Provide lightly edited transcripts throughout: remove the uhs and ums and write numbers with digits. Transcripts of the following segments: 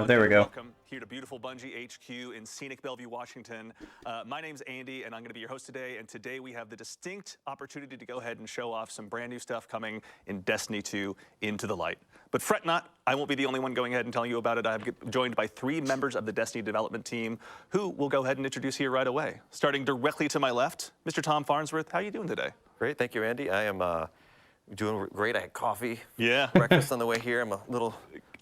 Oh, there we go. Welcome here to beautiful Bungie HQ in scenic Bellevue, Washington. My name's Andy, and I'm going to be your host today. And today we have the distinct opportunity to go ahead and show off some brand new stuff coming in Destiny 2 Into the Light. But fret not, I won't be the only one going ahead and telling you about it. I'm joined by 3 members of the Destiny development team who we'll go ahead and introduce here right away. Starting directly to my left, Mr. Tom Farnsworth. How are you doing today? Great, thank you, Andy. I am doing great. I had coffee, breakfast on the way here. I'm a little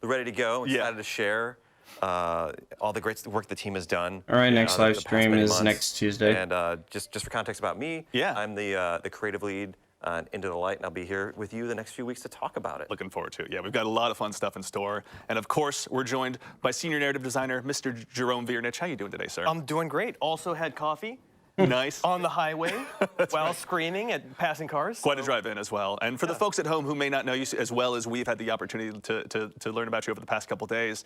ready to go. Excited to share all the great work the team has done. All right, next live stream is next Tuesday. And just for context about me, I'm the creative lead on Into the Light, and I'll be here with you the next few weeks to talk about it. Looking forward to it. Yeah, we've got a lot of fun stuff in store. And of course, we're joined by senior narrative designer, Mr. Jerome Viernich. How you doing today, sir? I'm doing great. Also had coffee. Nice. On the highway while screaming at passing cars. Quite a drive in as well. And for the folks at home who may not know you as well as we've had the opportunity to learn about you over the past couple days,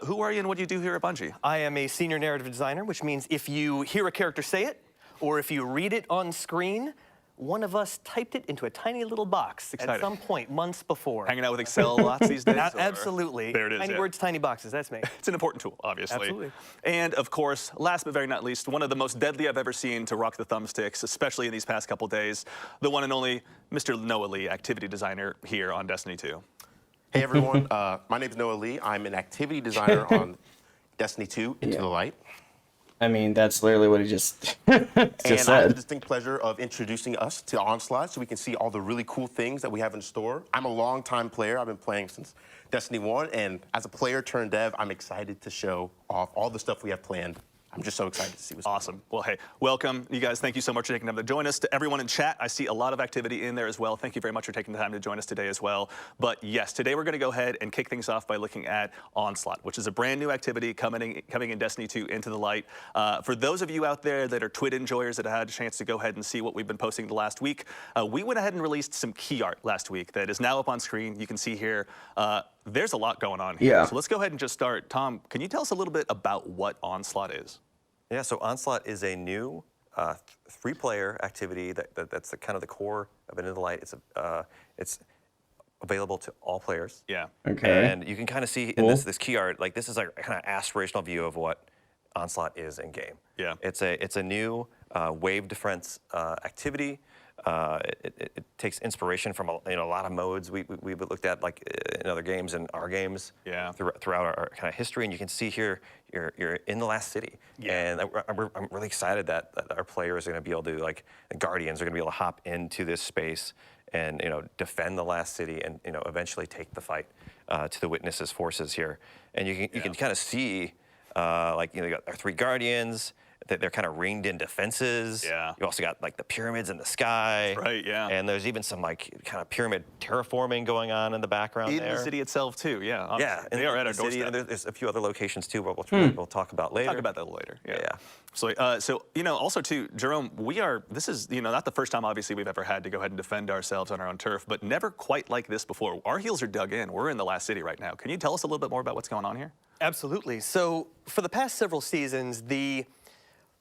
who are you and what do you do here at Bungie? I am a senior narrative designer, which means if you hear a character say it, or if you read it on screen, one of us typed it into a tiny little box at some point months before. Hanging out with Excel lots these days? Absolutely. There it is. Tiny words, tiny boxes. That's me. It's an important tool, obviously. Absolutely. And of course, last but very not least, one of the most deadly I've ever seen to rock the thumbsticks, especially in these past couple days, the one and only Mr. Noah Lee, activity designer here on Destiny 2. Hey everyone, my name is Noah Lee. I'm an activity designer on Destiny 2 Into the Light. I mean, that's literally what he just, And I have the said. distinct pleasure of introducing us to Onslaught so we can see all the really cool things that we have in store. I'm a long-time player. I've been playing since Destiny 1, and as a player turned dev, I'm excited to show off all the stuff we have planned. I'm just so excited to see what's awesome. Well, hey, welcome. You guys, thank you so much for taking the time to join us. To everyone in chat, I see a lot of activity in there as well. Thank you very much for taking the time to join us today as well. But yes, today we're going to go ahead and kick things off by looking at Onslaught, which is a brand new activity coming in Destiny 2 Into the Light. For those of you out there that are Twit enjoyers that have had a chance to go ahead and see what we've been posting the last week, we went ahead and released some key art last week that is now up on screen. You can see here. There's a lot going on here. Yeah. So let's go ahead and just start. Tom, can you tell us a little bit about what Onslaught is? Yeah, so Onslaught is a new 3-player activity that's kind of the core of Into the Light. It's available to all players. Yeah. Okay. And you can kind of see in this key art, like this is like a kind of aspirational view of what Onslaught is in game. Yeah. It's a new wave defense activity. It takes inspiration from a lot of modes we've looked at, like in other games and our games throughout our kind of history. And you can see here you're in the last city, and I'm really excited that our players are going to be able to, like, the Guardians are going to be able to hop into this space and defend the last city and eventually take the fight to the Witnesses' forces here. And you can kind of see like you got our 3 Guardians. They're kind of ringed in defenses. Yeah. You also got like the pyramids in the sky. That's right, yeah. And there's even some like kind of pyramid terraforming going on in the background in the city itself too, yeah. Honestly. Yeah, they are at our city, doorstep. and there's a few other locations too, but we'll talk about later. Talk about that later. Yeah. So, also too, Jerome, this is not the first time obviously we've ever had to go ahead and defend ourselves on our own turf, but never quite like this before. Our heels are dug in. We're in the last city right now. Can you tell us a little bit more about what's going on here? Absolutely. So for the past several seasons, the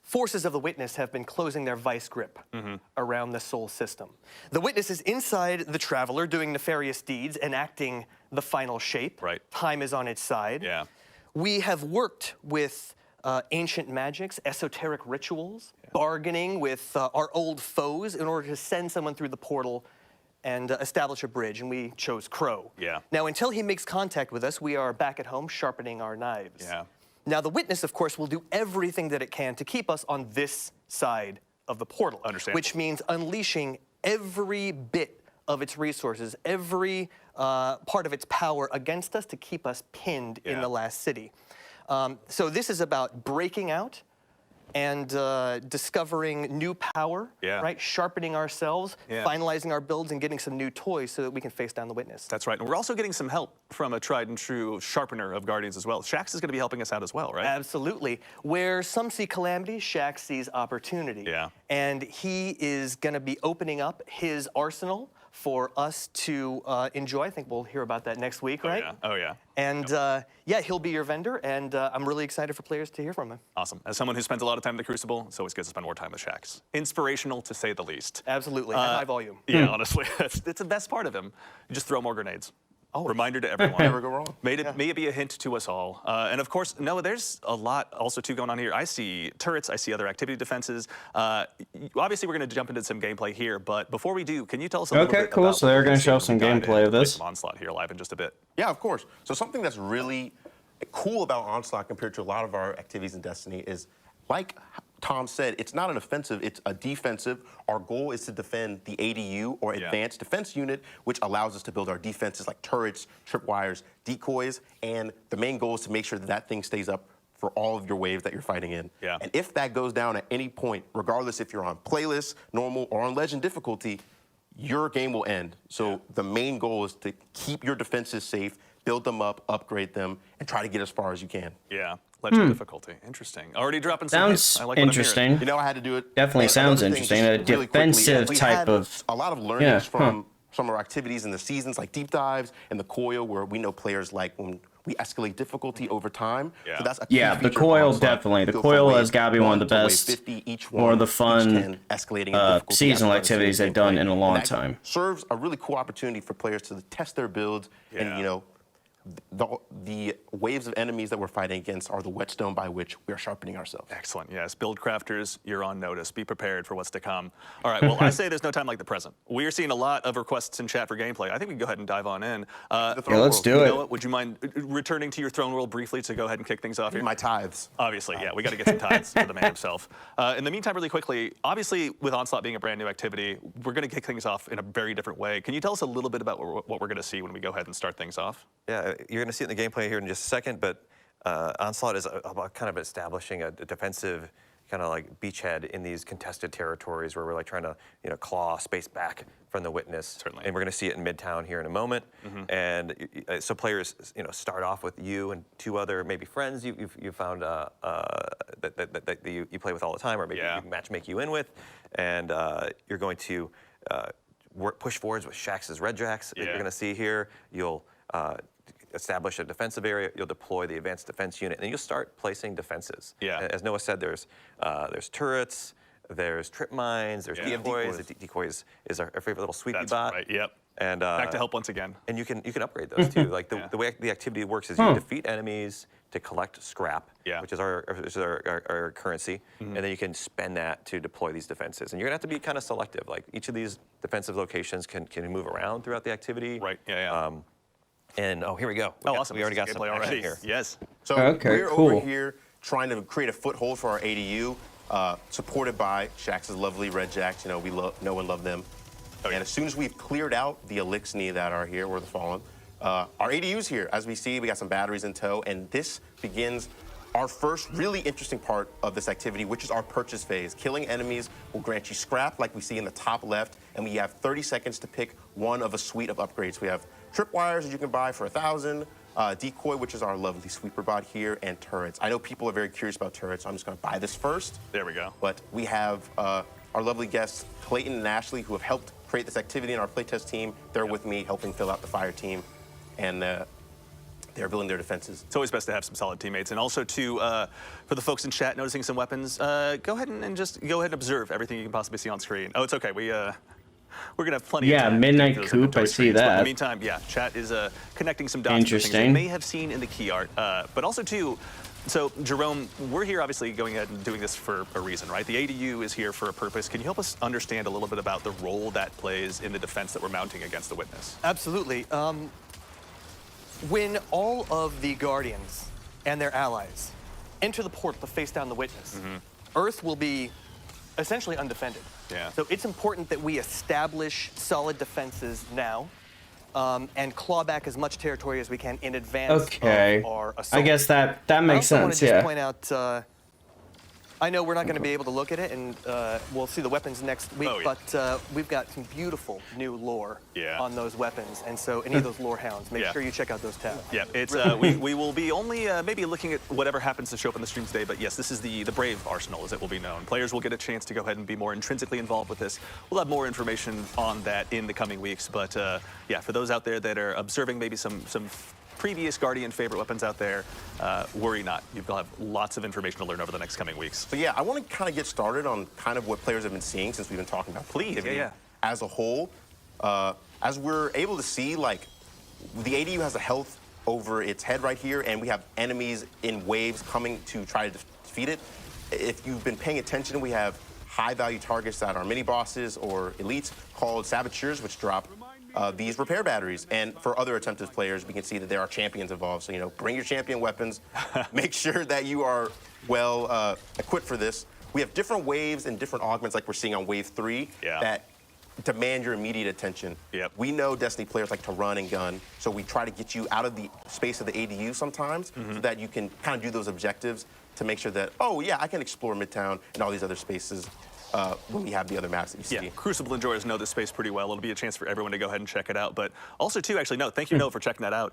forces of the Witness have been closing their vice grip around the Sol system. The Witness is inside the Traveler doing nefarious deeds, enacting the final shape. Right. Time is on its side. Yeah. We have worked with ancient magics, esoteric rituals, bargaining with our old foes in order to send someone through the portal and establish a bridge, and we chose Crow. Yeah. Now, until he makes contact with us, we are back at home sharpening our knives. Yeah. Now, the Witness, of course, will do everything that it can to keep us on this side of the portal. Understandable. Which means unleashing every bit of its resources, every part of its power against us to keep us pinned in the last city. So this is about breaking out and discovering new power, right? Sharpening ourselves, finalizing our builds, and getting some new toys so that we can face down the Witness. That's right. And we're also getting some help from a tried and true sharpener of Guardians as well. Shax is going to be helping us out as well, right? Absolutely. Where some see calamity, Shax sees opportunity. Yeah. And he is going to be opening up his arsenal for us to enjoy. I think we'll hear about that next week, right? Oh, yeah. And he'll be your vendor, and I'm really excited for players to hear from him. Awesome. As someone who spends a lot of time in the Crucible, it's always good to spend more time with Shax. Inspirational, to say the least. Absolutely, at high volume. Yeah, honestly, it's the best part of him. You just throw more grenades. Reminder to everyone. Never go wrong. May it be a hint to us all. And of course, Noah, there's a lot also too going on here. I see turrets, I see other activity defenses. Obviously, we're going to jump into some gameplay here, but before we do, can you tell us a little bit cool. about So they're what going we're to show seeing some when we dive gameplay in of and play this. some Onslaught here live in just a bit. Yeah, of course. So something that's really cool about Onslaught compared to a lot of our activities in Destiny is, like Tom said, it's not an offensive, it's a defensive. Our goal is to defend the ADU, or Advanced Defense Unit, which allows us to build our defenses like turrets, tripwires, decoys, and the main goal is to make sure that that thing stays up for all of your waves that you're fighting in. Yeah. And if that goes down at any point, regardless if you're on playlist, normal, or on legend difficulty, your game will end. So the main goal is to keep your defenses safe, build them up, upgrade them, and try to get as far as you can. Yeah, legend difficulty. Interesting. Already dropping some hints. Sounds I like what I'm hearing. interesting. You know, I had to do it. Definitely And sounds another thing, interesting. just A really quickly, defensive we type had of. a lot of learnings Yeah, from some of our activities in the seasons, like deep dives and the coil, where we know players like when we escalate difficulty over time. Yeah. So that's a key Yeah, the feature of coil Onslaught. definitely. The Go from coil wave has got to be one of the 1 to wave best, 50, each more of one, the each fun 10 escalating in difficulty as seasonal well as activities they've gameplay. done in a And long that time. Serves a really cool opportunity for players to test their builds and, you know, the waves of enemies that we're fighting against are the whetstone by which we are sharpening ourselves. Excellent. Yes, build crafters, you're on notice. Be prepared for what's to come. All right. Well, I say there's no time like the present. We are seeing a lot of requests in chat for gameplay. I think we can go ahead and dive on in. Yeah, let's do it. Noah, would you mind returning to your throne world briefly to go ahead and kick things off here? My tithes. Obviously, yeah, we got to get some tithes for the man himself. In the meantime, really quickly, obviously with Onslaught being a brand new activity, we're going to kick things off in a very different way. Can you tell us a little bit about what we're going to see when we go ahead and start things off? Yeah, you're going to see it in the gameplay here in just a second, but Onslaught is about kind of establishing a defensive kind of like beachhead in these contested territories where we're like trying to, you know, claw space back from the witness. Certainly. And we're going to see it in Midtown here in a moment. And so players, you know, start off with you and two other maybe friends you found that you play with all the time, or maybe you match make you in with, and you're going to push forwards with Shax's Red Jacks that you're going to see here. You'll establish a defensive area, you'll deploy the Advanced Defense Unit, and you'll start placing defenses. Yeah. As Noah said, there's turrets, there's trip mines, there's decoys. The decoys is our favorite little sweepy That's bot. right, yep. And Back to help once again. And you can upgrade those too. Like the way the activity works is you defeat enemies to collect scrap, which is our currency, and then you can spend that to deploy these defenses. And you're gonna have to be kind of selective. Like each of these defensive locations can move around throughout the activity. Right. Yeah. And here we go. Awesome. We already got some gameplay action already here. Yes. So we're over here trying to create a foothold for our ADU, supported by Shax's lovely Red Jacks. You know, we know and love them. And as soon as we've cleared out the Elixni that are here, or the Fallen, our ADU's here. As we see, we got some batteries in tow, and this begins our first really interesting part of this activity, which is our purchase phase. Killing enemies will grant you scrap, like we see in the top left, and we have 30 seconds to pick one of a suite of upgrades. We have tripwires that you can buy for 1,000, decoy, which is our lovely sweeper bot here, and turrets. I know people are very curious about turrets, so I'm just gonna buy this first. There we go. But we have our lovely guests, Clayton and Ashley, who have helped create this activity in our playtest team. They're with me, helping fill out the fire team, and they're building their defenses. It's always best to have some solid teammates. And also, for the folks in chat noticing some weapons, go ahead and just observe everything you can possibly see on screen. Oh, it's okay. We're going to have plenty of time. Yeah, Midnight to those Coop, inventory I see screens. But in that. the meantime, yeah, chat is connecting some dots for things Interesting. you may have seen in the key art. But also, too, so Jerome, we're here obviously going ahead and doing this for a reason, right? The ADU is here for a purpose. Can you help us understand a little bit about the role that plays in the defense that we're mounting against the witness? Absolutely. When all of the Guardians and their allies enter the portal to face down the witness, Earth will be essentially undefended. Yeah. So it's important that we establish solid defenses now and claw back as much territory as we can in advance of our assault. I guess that makes I also sense, want to yeah. just point out, I know we're not going to be able to look at it, and we'll see the weapons next week, but we've got some beautiful new lore on those weapons, and so any of those lore hounds, make sure you check out those tabs. Yeah, it's we will be only maybe looking at whatever happens to show up in the stream today, but yes, this is the Brave Arsenal, as it will be known. Players will get a chance to go ahead and be more intrinsically involved with this. We'll have more information on that in the coming weeks, but yeah, for those out there that are observing maybe some previous Guardian favorite weapons out there, worry not. You'll have lots of information to learn over the next coming weeks. So yeah, I want to kind of get started on kind of what players have been seeing since we've been talking about Please, activity as a whole. As we're able to see, like, the ADU has a health over its head right here, and we have enemies in waves coming to try to defeat it. If you've been paying attention, we have high-value targets that are mini-bosses or elites called saboteurs, which drop these repair batteries. And for other attempted players, we can see that there are champions involved. So, you know, bring your champion weapons. Make sure that you are well equipped for this. We have different waves and different augments like we're seeing on Wave 3 that demand your immediate attention. We know Destiny players like to run and gun, so we try to get you out of the space of the ADU sometimes so that you can kind of do those objectives to make sure that, oh, yeah, I can explore Midtown and all these other spaces when we have the other maps that you see. Yeah, Crucible enjoyers know this space pretty well. It'll be a chance for everyone to go ahead and check it out. But also, too, actually, no, thank you, Noah, for checking that out.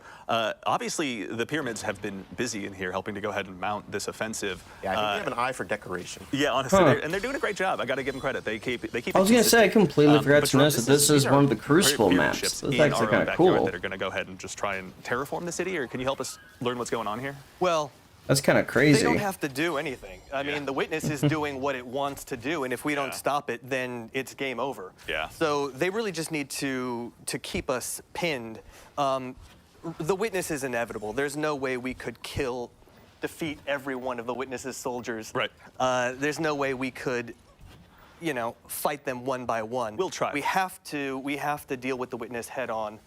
Obviously, the pyramids have been busy in here helping to go ahead and mount this offensive. Yeah, I think they have an eye for decoration. Yeah, honestly, and they're doing a great job. I got to give them credit. They keep. I was gonna say I completely forgot to notice that this is one of the Crucible maps. That's actually kind of cool. That are going to go ahead and just try and terraform the city, or can you help us learn what's going on here? Well, that's kind of crazy. they don't have to do anything. I mean, the Witness is doing what it wants to do, and if we don't stop it, then it's game over. So they really just need to keep us pinned. The Witness is inevitable. There's no way we could defeat every one of the Witness's soldiers. There's no way we could, you know, fight them one by one. We'll try. We have to deal with the Witness head on.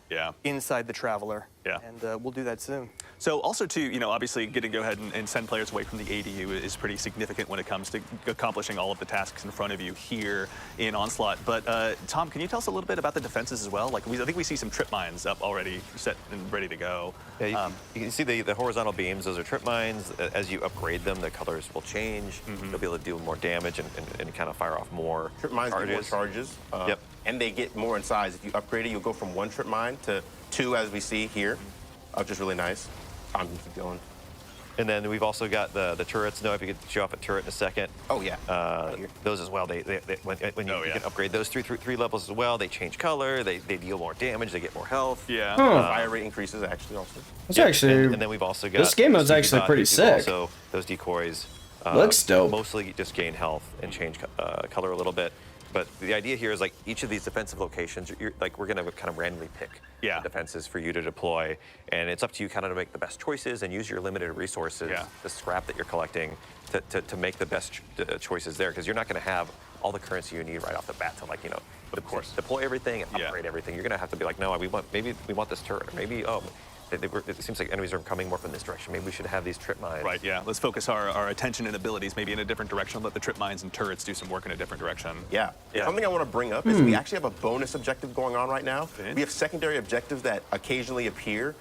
Inside the Traveler. And we'll do that soon. So also, too, you know, obviously getting to go ahead and send players away from the ADU is pretty significant when it comes to accomplishing all of the tasks in front of you here in Onslaught. But Tom, can you tell us a little bit about the defenses as well? Like, I think we see some trip mines up already set and ready to go. Yeah, you can see the horizontal beams. Those are trip mines. As you upgrade them, the colors will change. You'll be able to do more damage and kind of fire off more trip mines charges. Get more charges. And they get more in size. If you upgrade it, you'll go from 1 trip mine to 2, as we see here, which is really nice. I'm gonna keep going. And then we've also got the turrets. Noah, if you could show off a turret in a second. Oh, yeah. Those as well. When you can upgrade those three levels as well, they change color. They deal more damage. They get more health. Fire rate increases actually also. It's actually. And then we've also got this game mode's actually pretty sick. So those decoys. Looks dope. Mostly just gain health and change color a little bit. But the idea here is like each of these defensive locations, we're going to kind of randomly pick defenses for you to deploy, and it's up to you kind of to make the best choices and use your limited resources, the scrap that you're collecting, to make the best choices there, because you're not going to have all the currency you need right off the bat to, like, you know, deploy everything and upgrade everything. You're going to have to be like, no, maybe we want this turret, or maybe it seems like enemies are coming more from this direction. Maybe we should have these trip mines. Right, yeah. Let's focus our attention and abilities maybe in a different direction. Let the trip mines and turrets do some work in a different direction. Something I want to bring up is we actually have a bonus objective going on right now. We have secondary objectives that occasionally appear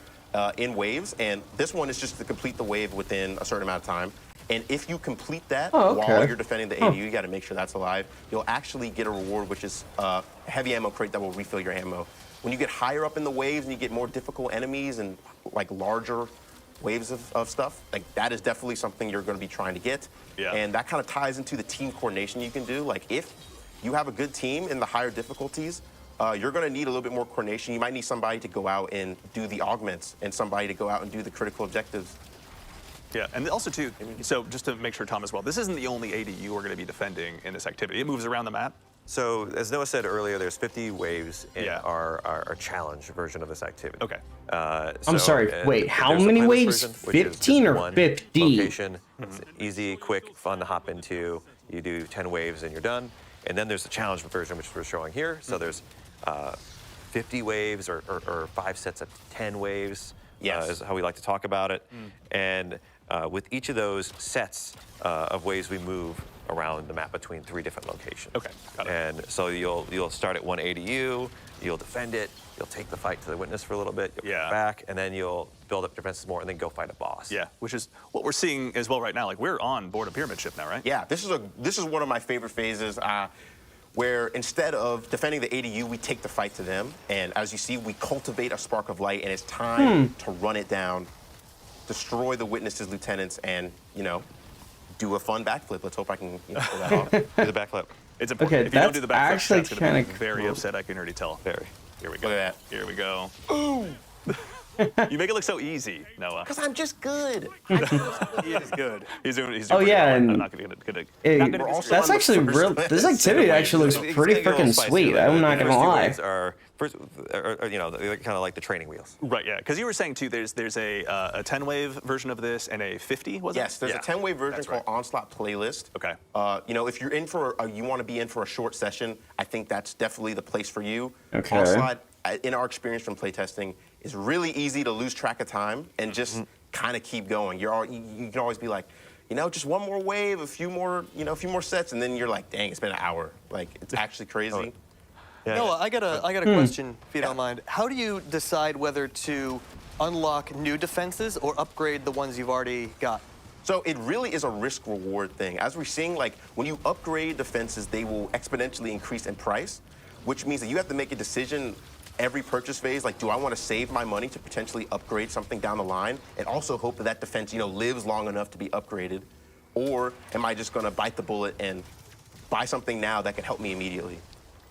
in waves, and this one is just to complete the wave within a certain amount of time. And if you complete that while you're defending the ADU, you got to make sure that's alive. You'll actually get a reward, which is a heavy ammo crate that will refill your ammo. When you get higher up in the waves and you get more difficult enemies and like larger waves of stuff, like that is definitely something you're going to be trying to get. And that kind of ties into the team coordination you can do. Like if you have a good team in the higher difficulties, you're going to need a little bit more coordination. You might need somebody to go out and do the augments and somebody to go out and do the critical objectives. Yeah, and also, too, so just to make sure, Tom, as well, this isn't the only ADU we're going to be defending in this activity. It moves around the map. So, as Noah said earlier, there's 50 waves in our challenge version of this activity. Okay. I'm sorry, wait, how many waves? 15 or 50? Location. It's easy, quick, fun to hop into. You do 10 waves and you're done. And then there's the challenge version, which we're showing here. So there's 50 waves or 5 sets of 10 waves, is how we like to talk about it. And with each of those sets of waves, we move around the map between 3 different locations. Okay, got it. And so you'll start at one ADU, you'll defend it, you'll take the fight to the Witness for a little bit, you'll come back, and then you'll build up defenses more, and then go fight a boss. Yeah, which is what we're seeing as well right now. Like, we're on board a pyramid ship now, right? Yeah, this is one of my favorite phases, where instead of defending the ADU, we take the fight to them, and as you see, we cultivate a spark of light, and it's time to run it down, destroy the Witness's lieutenants, and, you know, do a fun backflip. Let's hope I can pull that off. Do the backflip. It's important. Okay, if you don't do the backflip, actually that's going to be kinda very cool. upset. I can already tell. Very. Here we go. Look at that. Here we go. Ooh! You make it look so easy, Noah. Because I'm just good. He is good. He's doing Oh pretty yeah, well. and I'm not gonna that's actually real. This activity actually looks pretty freaking sweet. I'm not gonna lie. They're kind of like the training wheels. Right, yeah. Because you were saying too, there's a 10-wave version of this and a 50, was it? Yes, there's a 10-wave version called Onslaught Playlist. Okay. If you're in for, you want to be in for a short session, I think that's definitely the place for you. Okay. Onslaught, in our experience from playtesting, is really easy to lose track of time and just kind of keep going. You can always be like, just one more wave, a few more sets, and then you're like, dang, it's been an hour. Like, it's actually crazy. Yeah. Noah, I got a question, if you don't mind. How do you decide whether to unlock new defenses or upgrade the ones you've already got? So it really is a risk-reward thing. As we're seeing, like, when you upgrade defenses, they will exponentially increase in price, which means that you have to make a decision every purchase phase, like, do I want to save my money to potentially upgrade something down the line and also hope that that defense, lives long enough to be upgraded? Or am I just going to bite the bullet and buy something now that can help me immediately?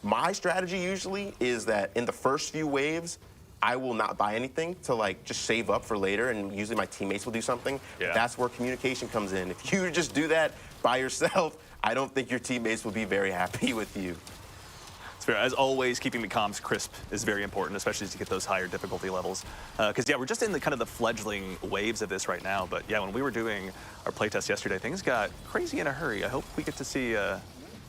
My strategy usually is that in the first few waves, I will not buy anything to just save up for later, and usually my teammates will do something. Yeah. That's where communication comes in. If you just do that by yourself, I don't think your teammates will be very happy with you. It's fair. As always, keeping the comms crisp is very important, especially as you get those higher difficulty levels. Because, we're just in the kind of the fledgling waves of this right now. But, when we were doing our playtest yesterday, things got crazy in a hurry. I hope we get to see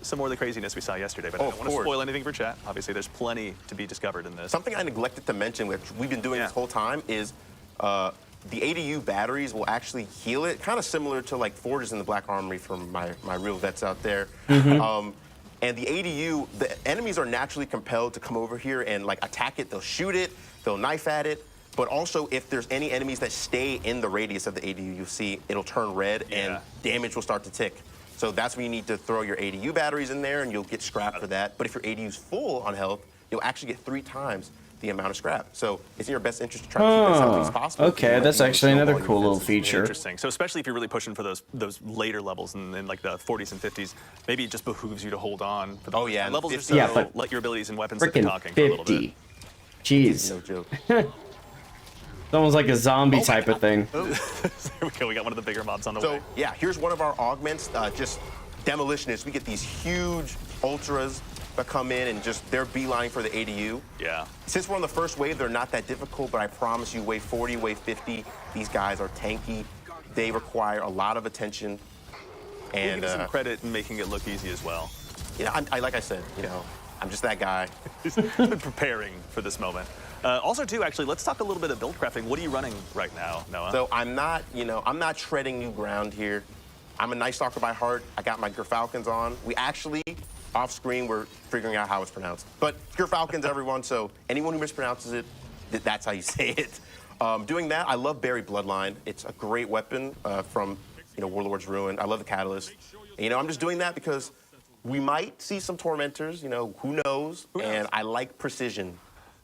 some more of the craziness we saw yesterday. But I don't want to spoil anything for chat. Obviously, there's plenty to be discovered in this. Something I neglected to mention, which we've been doing this whole time, is the ADU batteries will actually heal it, kind of similar to like Forges in the Black Armory from my real vets out there. And the ADU, the enemies are naturally compelled to come over here and attack it. They'll shoot it, they'll knife at it. But also, if there's any enemies that stay in the radius of the ADU, you'll see it'll turn red and damage will start to tick. So that's when you need to throw your ADU batteries in there and you'll get scrap for that. But if your ADU's full on health, you'll actually get 3 times the amount of scrap. So it's in your best interest to try to keep it as healthy as possible. Okay, that's actually another cool little feature. Interesting. So especially if you're really pushing for those later levels and like the 40s and 50s, maybe it just behooves you to hold on. For the levels are so but let your abilities and weapons do the talking 50. for a little bit. Jeez. No joke. It's almost like a zombie type of thing. There we go. We got one of the bigger mobs on the way. So here's one of our augments, just demolitionists. We get these huge ultras that come in and just they're beeline for the ADU. Yeah. Since we're on the first wave, they're not that difficult, but I promise you, wave 40, wave 50, these guys are tanky. They require a lot of attention. We'll And give you some credit in making it look easy as well. Yeah, like I said, I'm just that guy. He's been preparing for this moment. Also, too, actually, let's talk a little bit of build crafting. What are you running right now, Noah? So I'm not treading new ground here. I'm a Night Stalker by heart. I got my Gerfalcons on. We actually, off screen, we're figuring out how it's pronounced. But Gerfalcons, everyone, so anyone who mispronounces it, that's how you say it. Doing that, I love Buried Bloodline. It's a great weapon from Warlord's Ruin. I love the Catalyst. And, I'm just doing that because we might see some Tormentors, who knows? And I like precision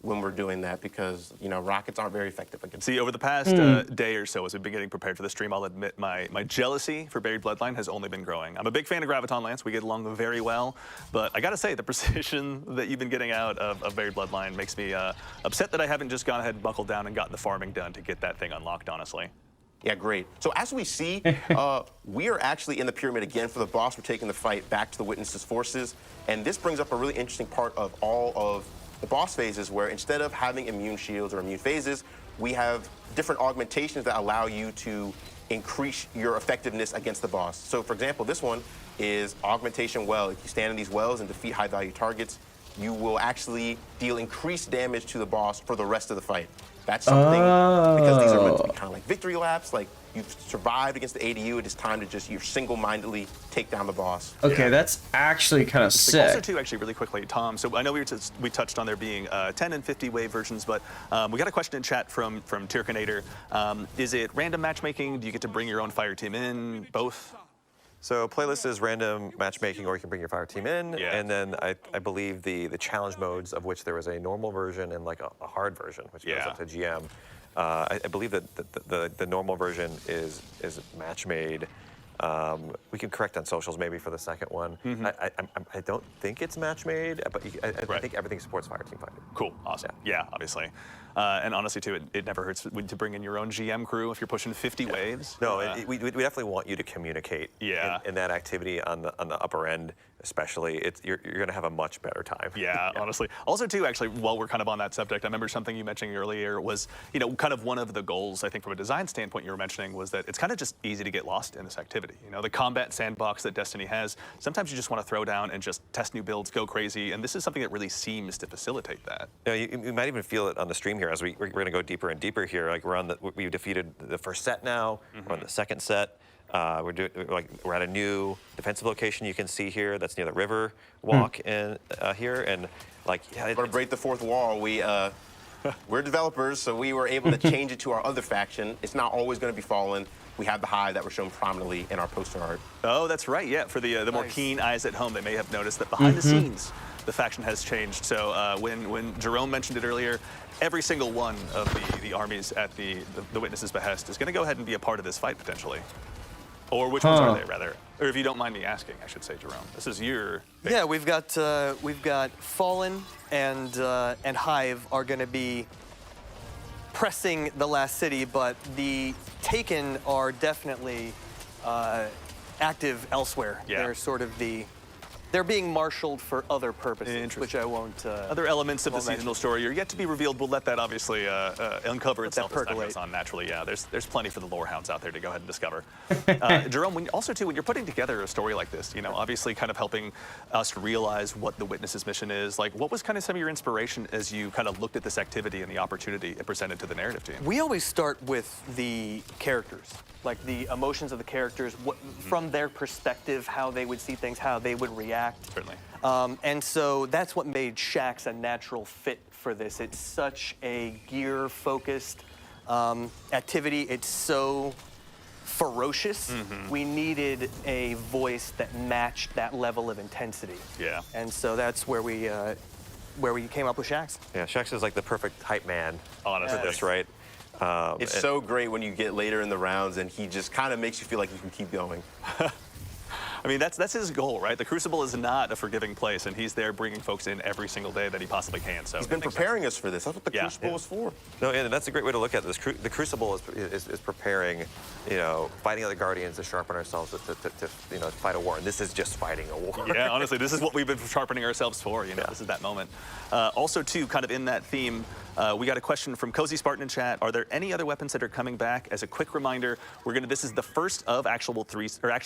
when we're doing that because, rockets aren't very effective against See, over the past day or so, as we've been getting prepared for the stream, I'll admit my jealousy for Buried Bloodline has only been growing. I'm a big fan of Graviton Lance. We get along very well. But I got to say, the precision that you've been getting out of Buried Bloodline makes me upset that I haven't just gone ahead and buckled down and gotten the farming done to get that thing unlocked, honestly. Yeah, great. So as we see, we are actually in the pyramid again for the boss. We're taking the fight back to the Witness's forces. And this brings up a really interesting part of all of the boss phases where instead of having immune shields or immune phases, we have different augmentations that allow you to increase your effectiveness against the boss. So for example, this one is Augmentation Well. If you stand in these wells and defeat high-value targets, you will actually deal increased damage to the boss for the rest of the fight. That's something, because these are meant to be kind of like victory laps, like you've survived against the ADU, it is time to just, single-mindedly take down the boss. Okay, that's actually kind of sick. Also, too, actually, really quickly, Tom, so I know we touched on there being 10 and 50 wave versions, but we got a question in chat from Tyrkanator. Is it random matchmaking? Do you get to bring your own fire team in? Both? So playlist is random matchmaking, or you can bring your fire team in. Yeah. And then I believe the challenge modes, of which there is a normal version and like a hard version, which goes up to GM. I believe that the normal version is match made. We can correct on socials maybe for the second one. I don't think it's match made, but I think everything supports Fireteam Finder. Cool, awesome. Yeah, obviously. And honestly, too, it never hurts to bring in your own GM crew if you're pushing 50 waves. No, we definitely want you to communicate in that activity on the upper end, especially. You're going to have a much better time. Yeah, honestly. Also, too, actually, while we're kind of on that subject, I remember something you mentioned earlier was, kind of one of the goals, I think, from a design standpoint you were mentioning was that it's kind of just easy to get lost in this activity. The combat sandbox that Destiny has, sometimes you just want to throw down and just test new builds, go crazy, and this is something that really seems to facilitate that. You might even feel it on the stream here as we're going to go deeper and deeper here. Like we've defeated the first set now. We're on the second set. We're at a new defensive location you can see here. That's near the river walk in here, and to break the fourth wall, we're developers, so we were able to change it to our other faction. It's not always going to be Fallen. We have the Hive that were shown prominently in our poster art. Oh, that's right. Yeah, for the more keen eyes at home, they may have noticed that behind the scenes, the faction has changed. So when Jerome mentioned it earlier, every single one of the armies at the Witness's behest is going to go ahead and be a part of this fight potentially. Or which ones are they, rather? Or if you don't mind me asking, I should say, Jerome. This is your... Yeah, we've got Fallen and Hive are going to be pressing the last city, but the Taken are definitely active elsewhere. Yeah. They're sort of they're being marshaled for other purposes, which I won't. Other elements of the seasonal story are yet to be revealed. We'll let that obviously uncover itself as time goes on naturally. Yeah, there's plenty for the lore hounds out there to go ahead and discover. Jerome, when you're putting together a story like this, obviously kind of helping us realize what the Witness's mission is, what was kind of some of your inspiration as you kind of looked at this activity and the opportunity it presented to the narrative team? We always start with the characters, like the emotions of the characters, from their perspective, how they would see things, how they would react. Certainly. And so that's what made Shaxx a natural fit for this. It's such a gear-focused activity. It's so ferocious. We needed a voice that matched that level of intensity. Yeah. And so that's where we came up with Shaxx. Yeah, Shaxx is like the perfect hype man for this, right? It's so great when you get later in the rounds and he just kind of makes you feel like you can keep going. I mean, that's his goal, right? The Crucible is not a forgiving place, and he's there bringing folks in every single day that he possibly can. So he's been preparing us for this. That's what the Crucible is for. No, and that's a great way to look at this. The Crucible is preparing, fighting other Guardians to sharpen ourselves to fight a war. And this is just fighting a war. Yeah, honestly, this is what we've been sharpening ourselves for. This is that moment. Also, too, kind of in that theme, we got a question from Cozy Spartan in chat. Are there any other weapons that are coming back? As a quick reminder, this is the first of actually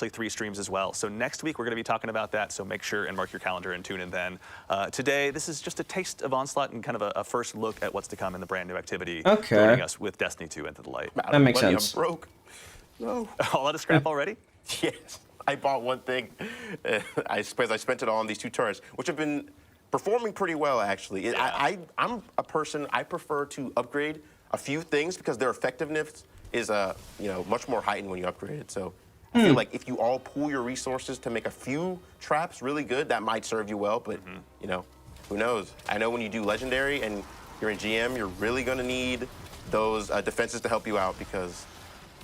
three streams as well. So next week we're going to be talking about that. So make sure and mark your calendar and tune in then. Today, this is just a taste of Onslaught and kind of a first look at what's to come in the brand new activity. Okay. Joining us with Destiny 2 Into the Light. That makes sense. I'm broke. No. All out of scrap already? Yes. I bought one thing. I suppose I spent it all on these two turrets, which have been performing pretty well, actually. Yeah. I'm a person, I prefer to upgrade a few things because their effectiveness is much more heightened when you upgrade it. So I feel like if you all pool your resources to make a few traps really good, that might serve you well, but who knows? I know when you do Legendary and you're in GM, you're really gonna need those defenses to help you out because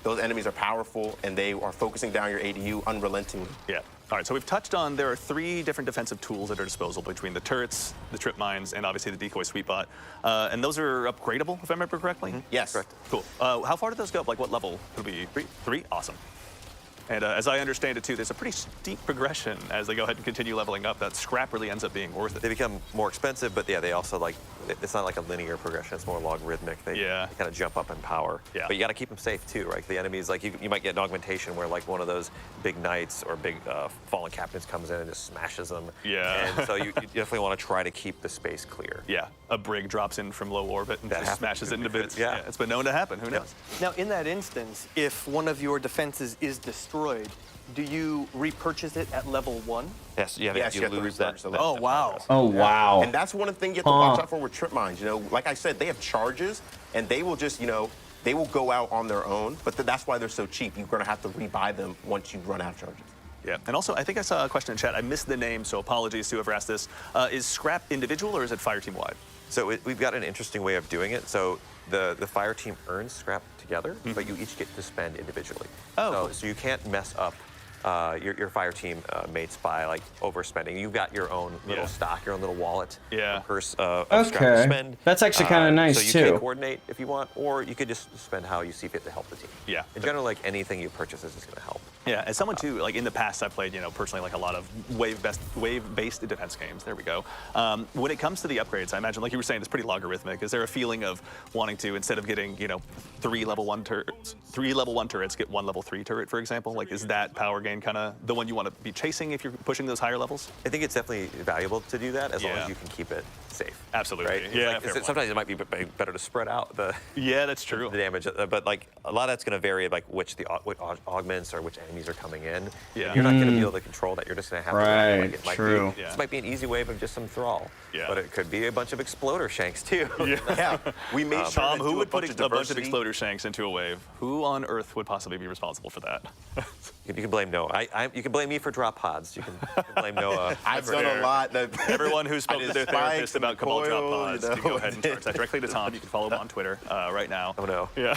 those enemies are powerful and they are focusing down your ADU unrelentingly. Yeah. All right, so we've touched on there are 3 different defensive tools at our disposal between the turrets, the trip mines, and obviously the decoy sweet bot. And those are upgradable, if I remember correctly? Yes. Correct. Cool. How far do those go up? Like what level? Could it be 3? Awesome. And as I understand it, too, there's a pretty steep progression as they go ahead and continue leveling up. That scrap really ends up being worth it. They become more expensive, but yeah, they also it's not like a linear progression. It's more logarithmic. They kind of jump up in power. Yeah. But you got to keep them safe, too, right? The enemies, you might get an augmentation where, one of those big knights or big fallen captains comes in and just smashes them. Yeah. And so you definitely want to try to keep the space clear. Yeah. A brig drops in from low orbit and just smashes it into bits. Yeah. It's been known to happen. Who knows? Now, in that instance, if one of your defenses is destroyed, do you repurchase it at level 1? Yes, you Yes, you have to lose that. repurchase the Oh, wow. Oh, wow. And that's one of the things you have to watch out for with trip mines. Like I said, they have charges, and they will just, they will go out on their own. But that's why they're so cheap. You're going to have to rebuy them once you run out of charges. Yeah, and also I think I saw a question in chat. I missed the name, so apologies to whoever asked this. Is scrap individual or is it Fireteam wide? So we've got an interesting way of doing it. So the fire team earns scrap together, but you each get to spend individually. Oh. So you can't mess up your fire team mates by like overspending. You've got your own little stock, your own little wallet. Yeah. Curse of scrap to spend. That's actually kind of nice so you too. can coordinate if you want, or you could just spend how you see fit to help the team. Yeah. In general, like anything you purchase is just going to help. Yeah, as someone too, like in the past, I've played, personally, like a lot of wave-based defense games. There we go. When it comes to the upgrades, I imagine, like you were saying, it's pretty logarithmic. Is there a feeling of wanting to, instead of getting, 3 level 1 turrets, get 1 level 3 turret, for example? Like, is that power gain kind of the one you want to be chasing if you're pushing those higher levels? I think it's definitely valuable to do that as long as you can keep it safe. Absolutely. Right? Yeah. Like, sometimes it might be better to spread out the that's true. the damage, but like a lot of that's going to vary, like which augments or which enemies are coming in. Yeah. And you're not going to be able to control that. You're just going to have to. Like, it might true. This might be an easy wave of just some thrall. Yeah. But it could be a bunch of exploder shanks too. Yeah, we made sure Tom, to who do would put a bunch of diversity. exploder shanks into a wave? Who on Earth would possibly be responsible for that? You can blame Noah. You can blame me for drop pods. You can blame Noah. I've done a lot. Everyone who spoke to their therapist about Cabal drop pods, you to go ahead and charge that directly to Tom. You can follow him on Twitter right now. Oh no. Yeah.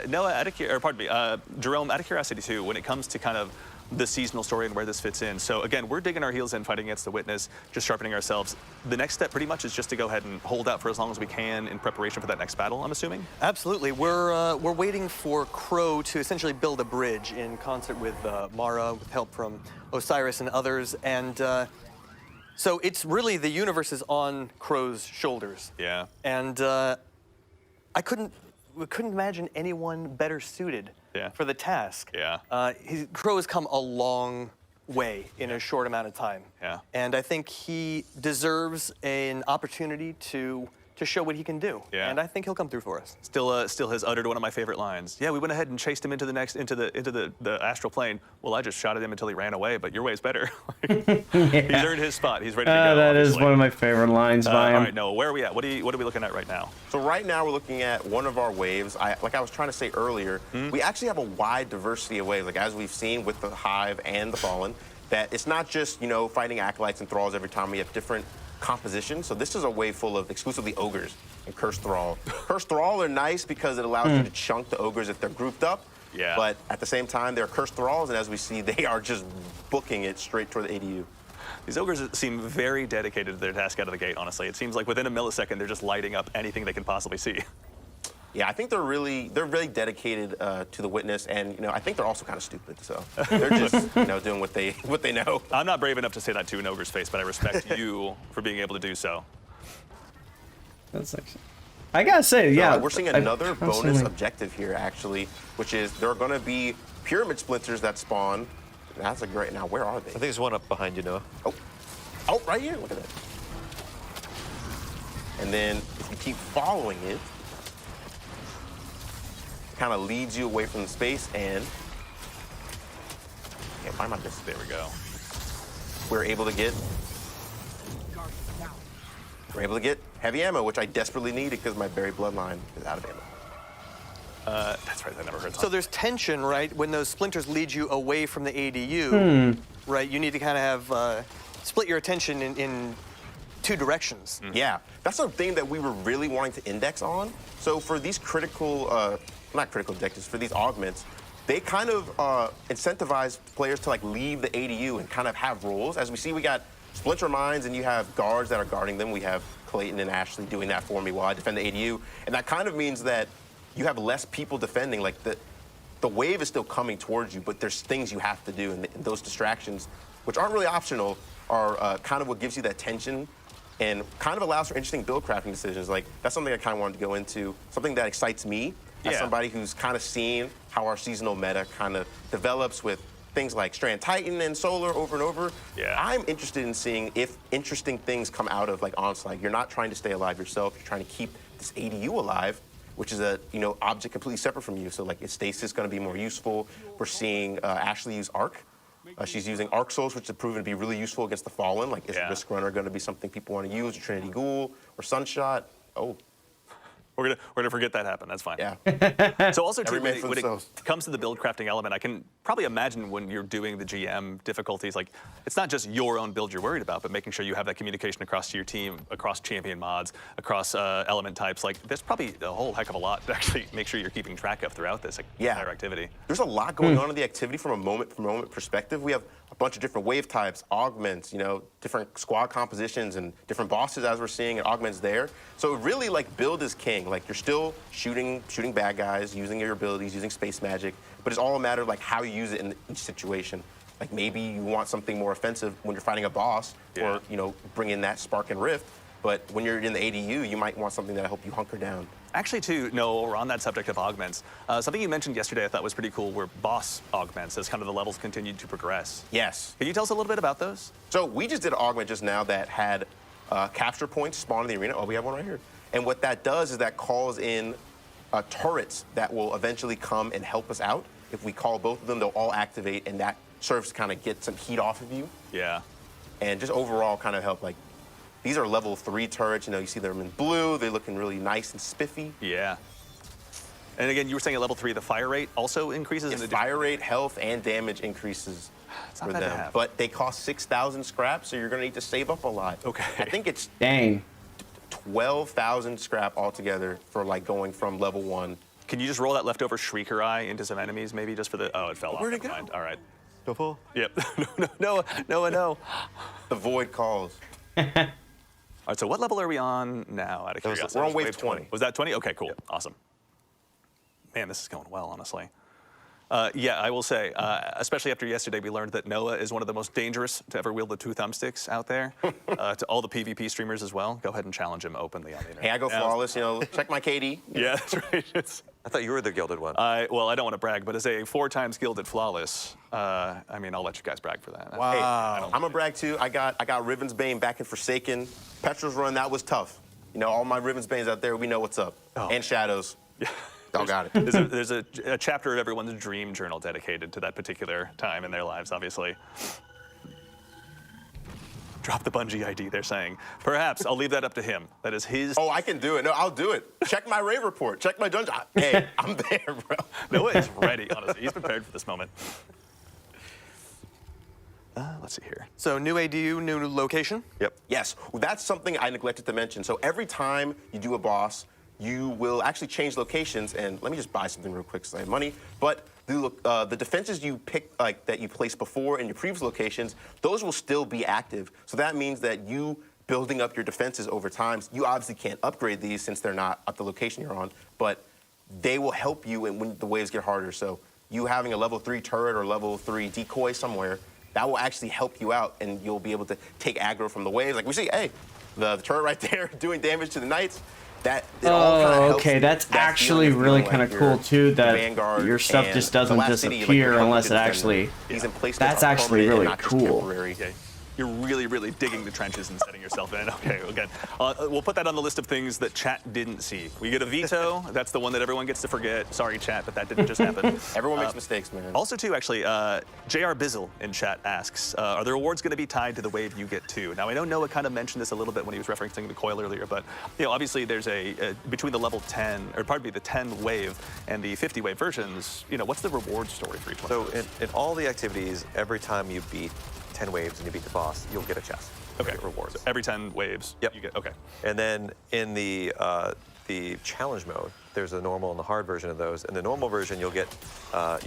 Noah, Jerome, out of curiosity too, when it comes to kind of the seasonal story and where this fits in. So again, we're digging our heels in, fighting against the Witness, just sharpening ourselves. The next step pretty much is just to go ahead and hold out for as long as we can in preparation for that next battle, I'm assuming? Absolutely. We're waiting for Crow to essentially build a bridge in concert with Mara, with help from Osiris and others. And so it's really the universe is on Crow's shoulders. Yeah. And we couldn't imagine anyone better suited for the task. Yeah. Crow has come a long way in a short amount of time. Yeah. And I think he deserves an opportunity to show what he can do. Yeah. And I think he'll come through for us. Still has uttered one of my favorite lines. Yeah, we went ahead and chased him into the astral plane. Well, I just shot at him until he ran away, but your way's better. He's earned his spot. He's ready to go. That is obviously. one of my favorite lines by him. All right, Noah, where are we at? What are we looking at right now? So right now we're looking at one of our waves. Like I was trying to say earlier, we actually have a wide diversity of waves. Like as we've seen with the Hive and the Fallen, that it's not just fighting acolytes and thralls every time. We have different composition. So this is a wave full of exclusively ogres and cursed thrall. Cursed thrall are nice because it allows you to chunk the ogres if they're grouped up. Yeah. But at the same time, they're cursed thralls, and as we see, they are just booking it straight toward the ADU. These ogres seem very dedicated to their task out of the gate, honestly. It seems like within a millisecond, they're just lighting up anything they can possibly see. Yeah, I think they're really dedicated to the Witness, and I think they're also kind of stupid. So they're just doing what they know. I'm not brave enough to say that to an ogre's face, but I respect you for being able to do so. That's actually, I gotta say, yeah. We're seeing another bonus objective here, actually, which is there are going to be pyramid splinters that spawn. That's a great. Now, where are they? I think there's one up behind you, Noah. Oh, right here. Look at that. And then if you keep following it, kind of leads you away from the space, and can't find my distance. There we go. We're able to get heavy ammo, which I desperately needed because my berry bloodline is out of ammo. That's right, that never hurts. So there's tension, right? When those splinters lead you away from the ADU, right? You need to kind of have split your attention in two directions. Yeah, that's a thing that we were really wanting to index on. So for these not critical objectives, for these augments, they kind of incentivize players to leave the ADU and kind of have roles. As we see, we got splinter mines and you have guards that are guarding them. We have Clayton and Ashley doing that for me while I defend the ADU. And that kind of means that you have less people defending. Like the wave is still coming towards you, but there's things you have to do. And those distractions, which aren't really optional, are kind of what gives you that tension and kind of allows for interesting build crafting decisions. Like, that's something I kind of wanted to go into, something that excites me as somebody who's kind of seen how our seasonal meta kind of develops with things like Strand Titan and Solar over and over. Yeah. I'm interested in seeing if interesting things come out of Onslaught. You're not trying to stay alive yourself. You're trying to keep this ADU alive, which is a object completely separate from you. So its stasis is going to be more useful. We're seeing Ashley use Arc. She's using Arc Souls, which has proven to be really useful against the Fallen. Is Risk Runner going to be something people want to use, or Trinity Ghoul, or Sunshot? Oh. We're gonna forget that happened. That's fine. Yeah. So also, too, Every man for when it themselves. comes to the build crafting element, I can probably imagine when you're doing the GM difficulties, like it's not just your own build you're worried about, but making sure you have that communication across to your team, across champion mods, across element types. Like there's probably a whole heck of a lot to actually make sure you're keeping track of throughout this entire activity. There's a lot going on in the activity from a moment perspective. We have a bunch of different wave types, augments, you know, different squad compositions and different bosses as we're seeing, and augments there. So really, like, build is king. Like, you're still shooting bad guys, using your abilities, using space magic, but it's all a matter of like how you use it in each situation. Like maybe you want something more offensive when you're fighting a boss, or you know, bring in that spark and rift. But when you're in the ADU, you might want something that'll help you hunker down. Actually, too, no, we're on that subject of augments. Something you mentioned yesterday I thought was pretty cool were boss augments as kind of the levels continued to progress. Yes. Can you tell us a little bit about those? So we just did an augment just now that had capture points spawn in the arena. Oh, we have one right here. And what that does is that calls in turrets that will eventually come and help us out. If we call both of them, they'll all activate, and that serves to kind of get some heat off of you. Yeah. And just overall kind of help, like, these are level 3 turrets. You know, you see them in blue. They're looking really nice and spiffy. Yeah. And again, you were saying at level 3, the fire rate also increases? Yes, fire rate, health, and damage increases for bad to them. have. But they cost 6,000 scrap, so you're going to need to save up a lot. Okay. I think it's Dang. 12,000 scrap altogether for, like, going from level 1. Can you just roll that leftover Shrieker Eye into some enemies, maybe, just for the... Oh, it fell off. Where'd it Never go? mind. All right. Go full. Yep. No. The void calls. All right, so what level are we on now, out of curiosity? We're on wave 20. Was that 20? Okay, cool. Yep. Awesome. Man, this is going well, honestly. Yeah, I will say, especially after yesterday, we learned that Noah is one of the most dangerous to ever wield the 2 thumbsticks out there. To all the PvP streamers as well, go ahead and challenge him openly on the internet. Hey, I go flawless, you know, check my KD. Yeah, that's right. I thought you were the gilded one. Well, I don't want to brag, but as a 4 times gilded flawless, I mean, I'll let you guys brag for that. Wow. Hey, I'm gonna brag too. I got Riven's Bane back in Forsaken. Petrol's run, that was tough. You know, all my Riven's Banes out there, we know what's up. Oh. And Shadows. Yeah. All got it. There's a chapter of everyone's dream journal dedicated to that particular time in their lives, obviously. Drop the Bungie ID, they're saying. Perhaps I'll leave that up to him. That is his... Oh, I can do it. No, I'll do it. Check my rave report. Check my dungeon. Hey, I'm there, bro. Noah is ready, honestly. He's prepared for this moment. Let's see here. So new ADU, new location? Yep. Yes, well, that's something I neglected to mention. So every time you do a boss, you will actually change locations, and let me just buy something real quick because I have money. But the defenses you pick, like that you placed before in your previous locations, those will still be active. So that means that you building up your defenses over time, you obviously can't upgrade these since they're not at the location you're on, but they will help you when the waves get harder. So you having a level 3 turret or level 3 decoy somewhere, that will actually help you out, and you'll be able to take aggro from the waves. Like we see, hey, the turret right there doing damage to the knights. That okay, that's actually really kind of cool too. That your stuff just doesn't disappear unless it actually. That's actually really cool. You're really, really digging the trenches and setting yourself in. Okay, again, we'll put that on the list of things that chat didn't see. We get a veto. That's the one that everyone gets to forget. Sorry, chat, but that didn't just happen. Everyone makes mistakes, man. Also, too, actually, JR Bizzle in chat asks, are the rewards going to be tied to the wave you get to? Now, I know Noah kind of mentioned this a little bit when he was referencing the coil earlier, but you know, obviously, there's between the level 10, or pardon me, the 10 wave and the 50 wave versions. You know, what's the reward story for each one? So in all the activities, every time you beat 10 waves and you beat the boss, you'll get a chest. Okay. Get rewards. So every 10 waves, yep. You get, okay. And then in the challenge mode, there's a normal and the hard version of those. In the normal version, you get a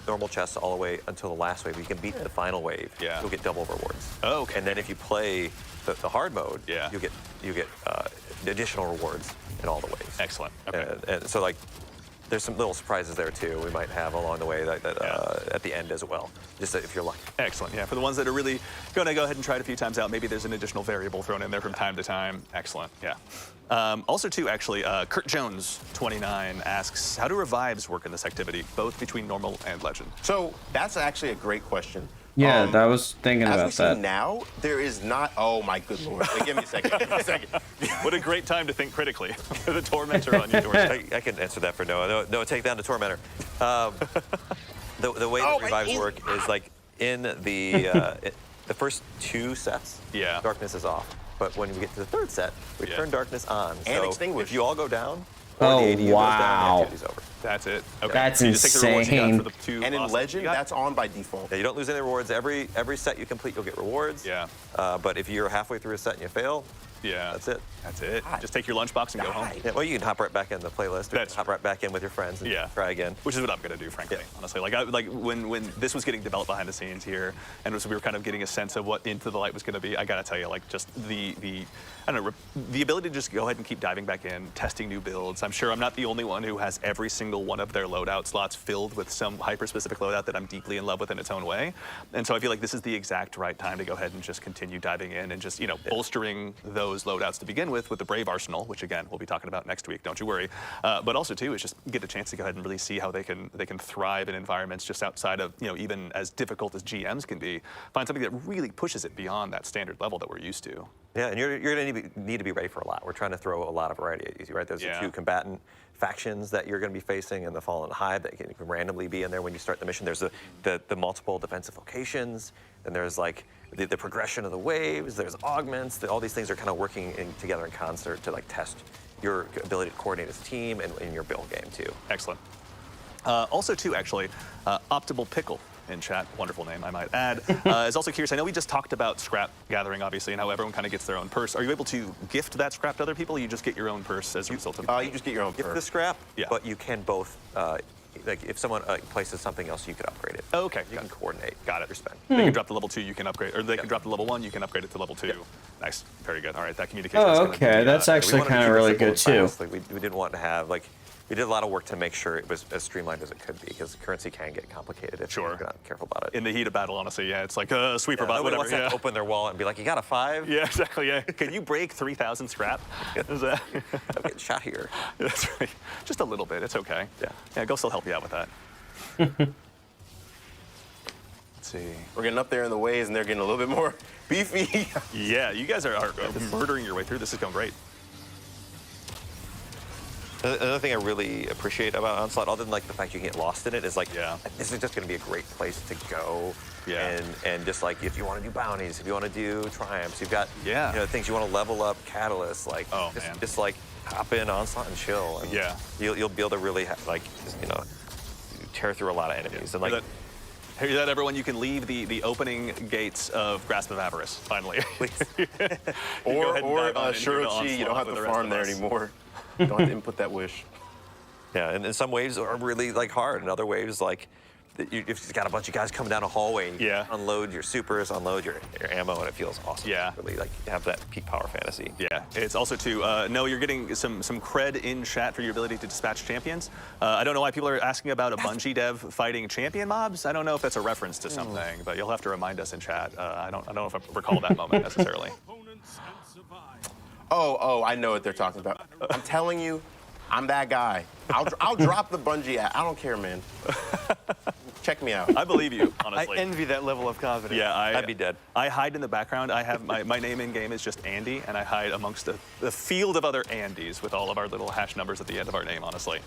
normal chest all the way until the last wave. You can beat the final wave. Yeah. You'll get double rewards. Oh, okay. And then if you play the hard mode, yeah. you get additional rewards in all the waves. Excellent. Okay. And so like, there's some little surprises there too we might have along the way at the end as well, just if you're lucky. Excellent, yeah. For the ones that are really going to go ahead and try it a few times out, maybe there's an additional variable thrown in there from time to time. Excellent, yeah. Also too, actually, Kurt Jones, 29, asks, how do revives work in this activity, both between normal and legend? So that's actually a great question. Yeah, I was thinking about that. As we see now, there is not. Oh my good lord! Give me a second. Give me a second. What a great time to think critically. The tormentor on your doorstep. I can answer that for Noah. Noah, take down the tormentor. The way that revives work is like in the first 2 sets. Yeah. Darkness is off, but when we get to the 3rd set, we turn darkness on. And so extinguish. if you all go down, or Oh, the ADU goes down, wow. the activity's over. That's it. Okay. That's So you just take the rewards you got insane. for the 2 And in bosses Legend, you got. that's on by default. Yeah, you don't lose any rewards. Every set you complete, you'll get rewards. Yeah. But if you're halfway through a set and you fail, Yeah. that's it. That's it. Just take your lunchbox and go home. Yeah, well, you can hop right back in the playlist, or That's hop right back in with your friends and try again. Which is what I'm gonna do, frankly, honestly. Like when this was getting developed behind the scenes here, and we were kind of getting a sense of what Into the Light was gonna be, I gotta tell you, like just the I don't know, the ability to just go ahead and keep diving back in, testing new builds. I'm sure I'm not the only one who has every single one of their loadout slots filled with some hyper-specific loadout that I'm deeply in love with in its own way. And so I feel like this is the exact right time to go ahead and just continue diving in and just, bolstering those loadouts to begin with the Brave Arsenal, which again, we'll be talking about next week, don't you worry. But also too, is just get a chance to go ahead and really see how they can thrive in environments just outside of, even as difficult as GMs can be. Find something that really pushes it beyond that standard level that we're used to. Yeah, and you're going to need to be ready for a lot. We're trying to throw a lot of variety at you, right? There's the 2 combatant factions that you're going to be facing, and the Fallen Hive that can randomly be in there when you start the mission. There's the multiple defensive locations, and there's like the progression of the waves. There's augments. All these things are kind of working together in concert to like test your ability to coordinate as a team and in your build game too. Excellent. Also too, actually, Optimal Pickle in chat, wonderful name, I might add, is also curious. I know we just talked about scrap gathering, obviously, and how everyone kind of gets their own purse. Are you able to gift that scrap to other people, or you just get your own purse as a result of You just get your own Gift purse. the scrap, but you can both, like if someone places something else, you could upgrade it. Oh, okay. You can coordinate. Got it. Your spend. They can drop the level 2, you can upgrade, or they can drop the level 1, you can upgrade it to level 2. Nice. Very good. All right, that communication is Oh, gonna okay. be, That's We actually wanted to kind of keep it really simple good and too. fast. Like, we didn't want to have we did a lot of work to make sure it was as streamlined as it could be, because currency can get complicated if you're not careful about it. in the heat of battle, honestly, it's like a sweeper bot, Nobody whatever. wants to open their wallet and be like, you got a 5? Yeah, exactly, yeah. Can you break 3,000 scrap? Is that... I'm getting shot here. That's right. Just a little bit, it's okay. Yeah, Ghost will help you out with that. Let's see. We're getting up there in the waves, and they're getting a little bit more beefy. Yeah, you guys are murdering your way through. This is going great. Another thing I really appreciate about Onslaught, other than like the fact you get lost in it, is like, this is just going to be a great place to go. And just like, if you want to do bounties, if you want to do triumphs, you've got things you want to level up, catalysts, like just like hop in Onslaught and chill. And you'll be able to really tear through a lot of enemies. And like, hear that, everyone? You can leave the opening gates of Grasp of Avarice, finally. or Shirochi, you don't have to farm there anymore. You don't have to input that wish. Yeah, and some waves are really like hard, and other waves like you've got a bunch of guys coming down a hallway and you unload your supers, unload your ammo, and it feels awesome. Yeah. Really like have that peak power fantasy. Yeah, it's also too, no, you're getting some cred in chat for your ability to dispatch champions. I don't know why people are asking about a Bungie dev fighting champion mobs. I don't know if that's a reference to something, but you'll have to remind us in chat. I don't know if I recall that moment necessarily. Oh, I know what they're talking about. I'm telling you, I'm that guy. I'll drop the Bungie app. I don't care, man. Check me out. I believe you, honestly. I envy that level of confidence. Yeah, I'd be dead. I hide in the background. I have my name in game is just Andy, and I hide amongst a field of other Andys with all of our little hash numbers at the end of our name, honestly.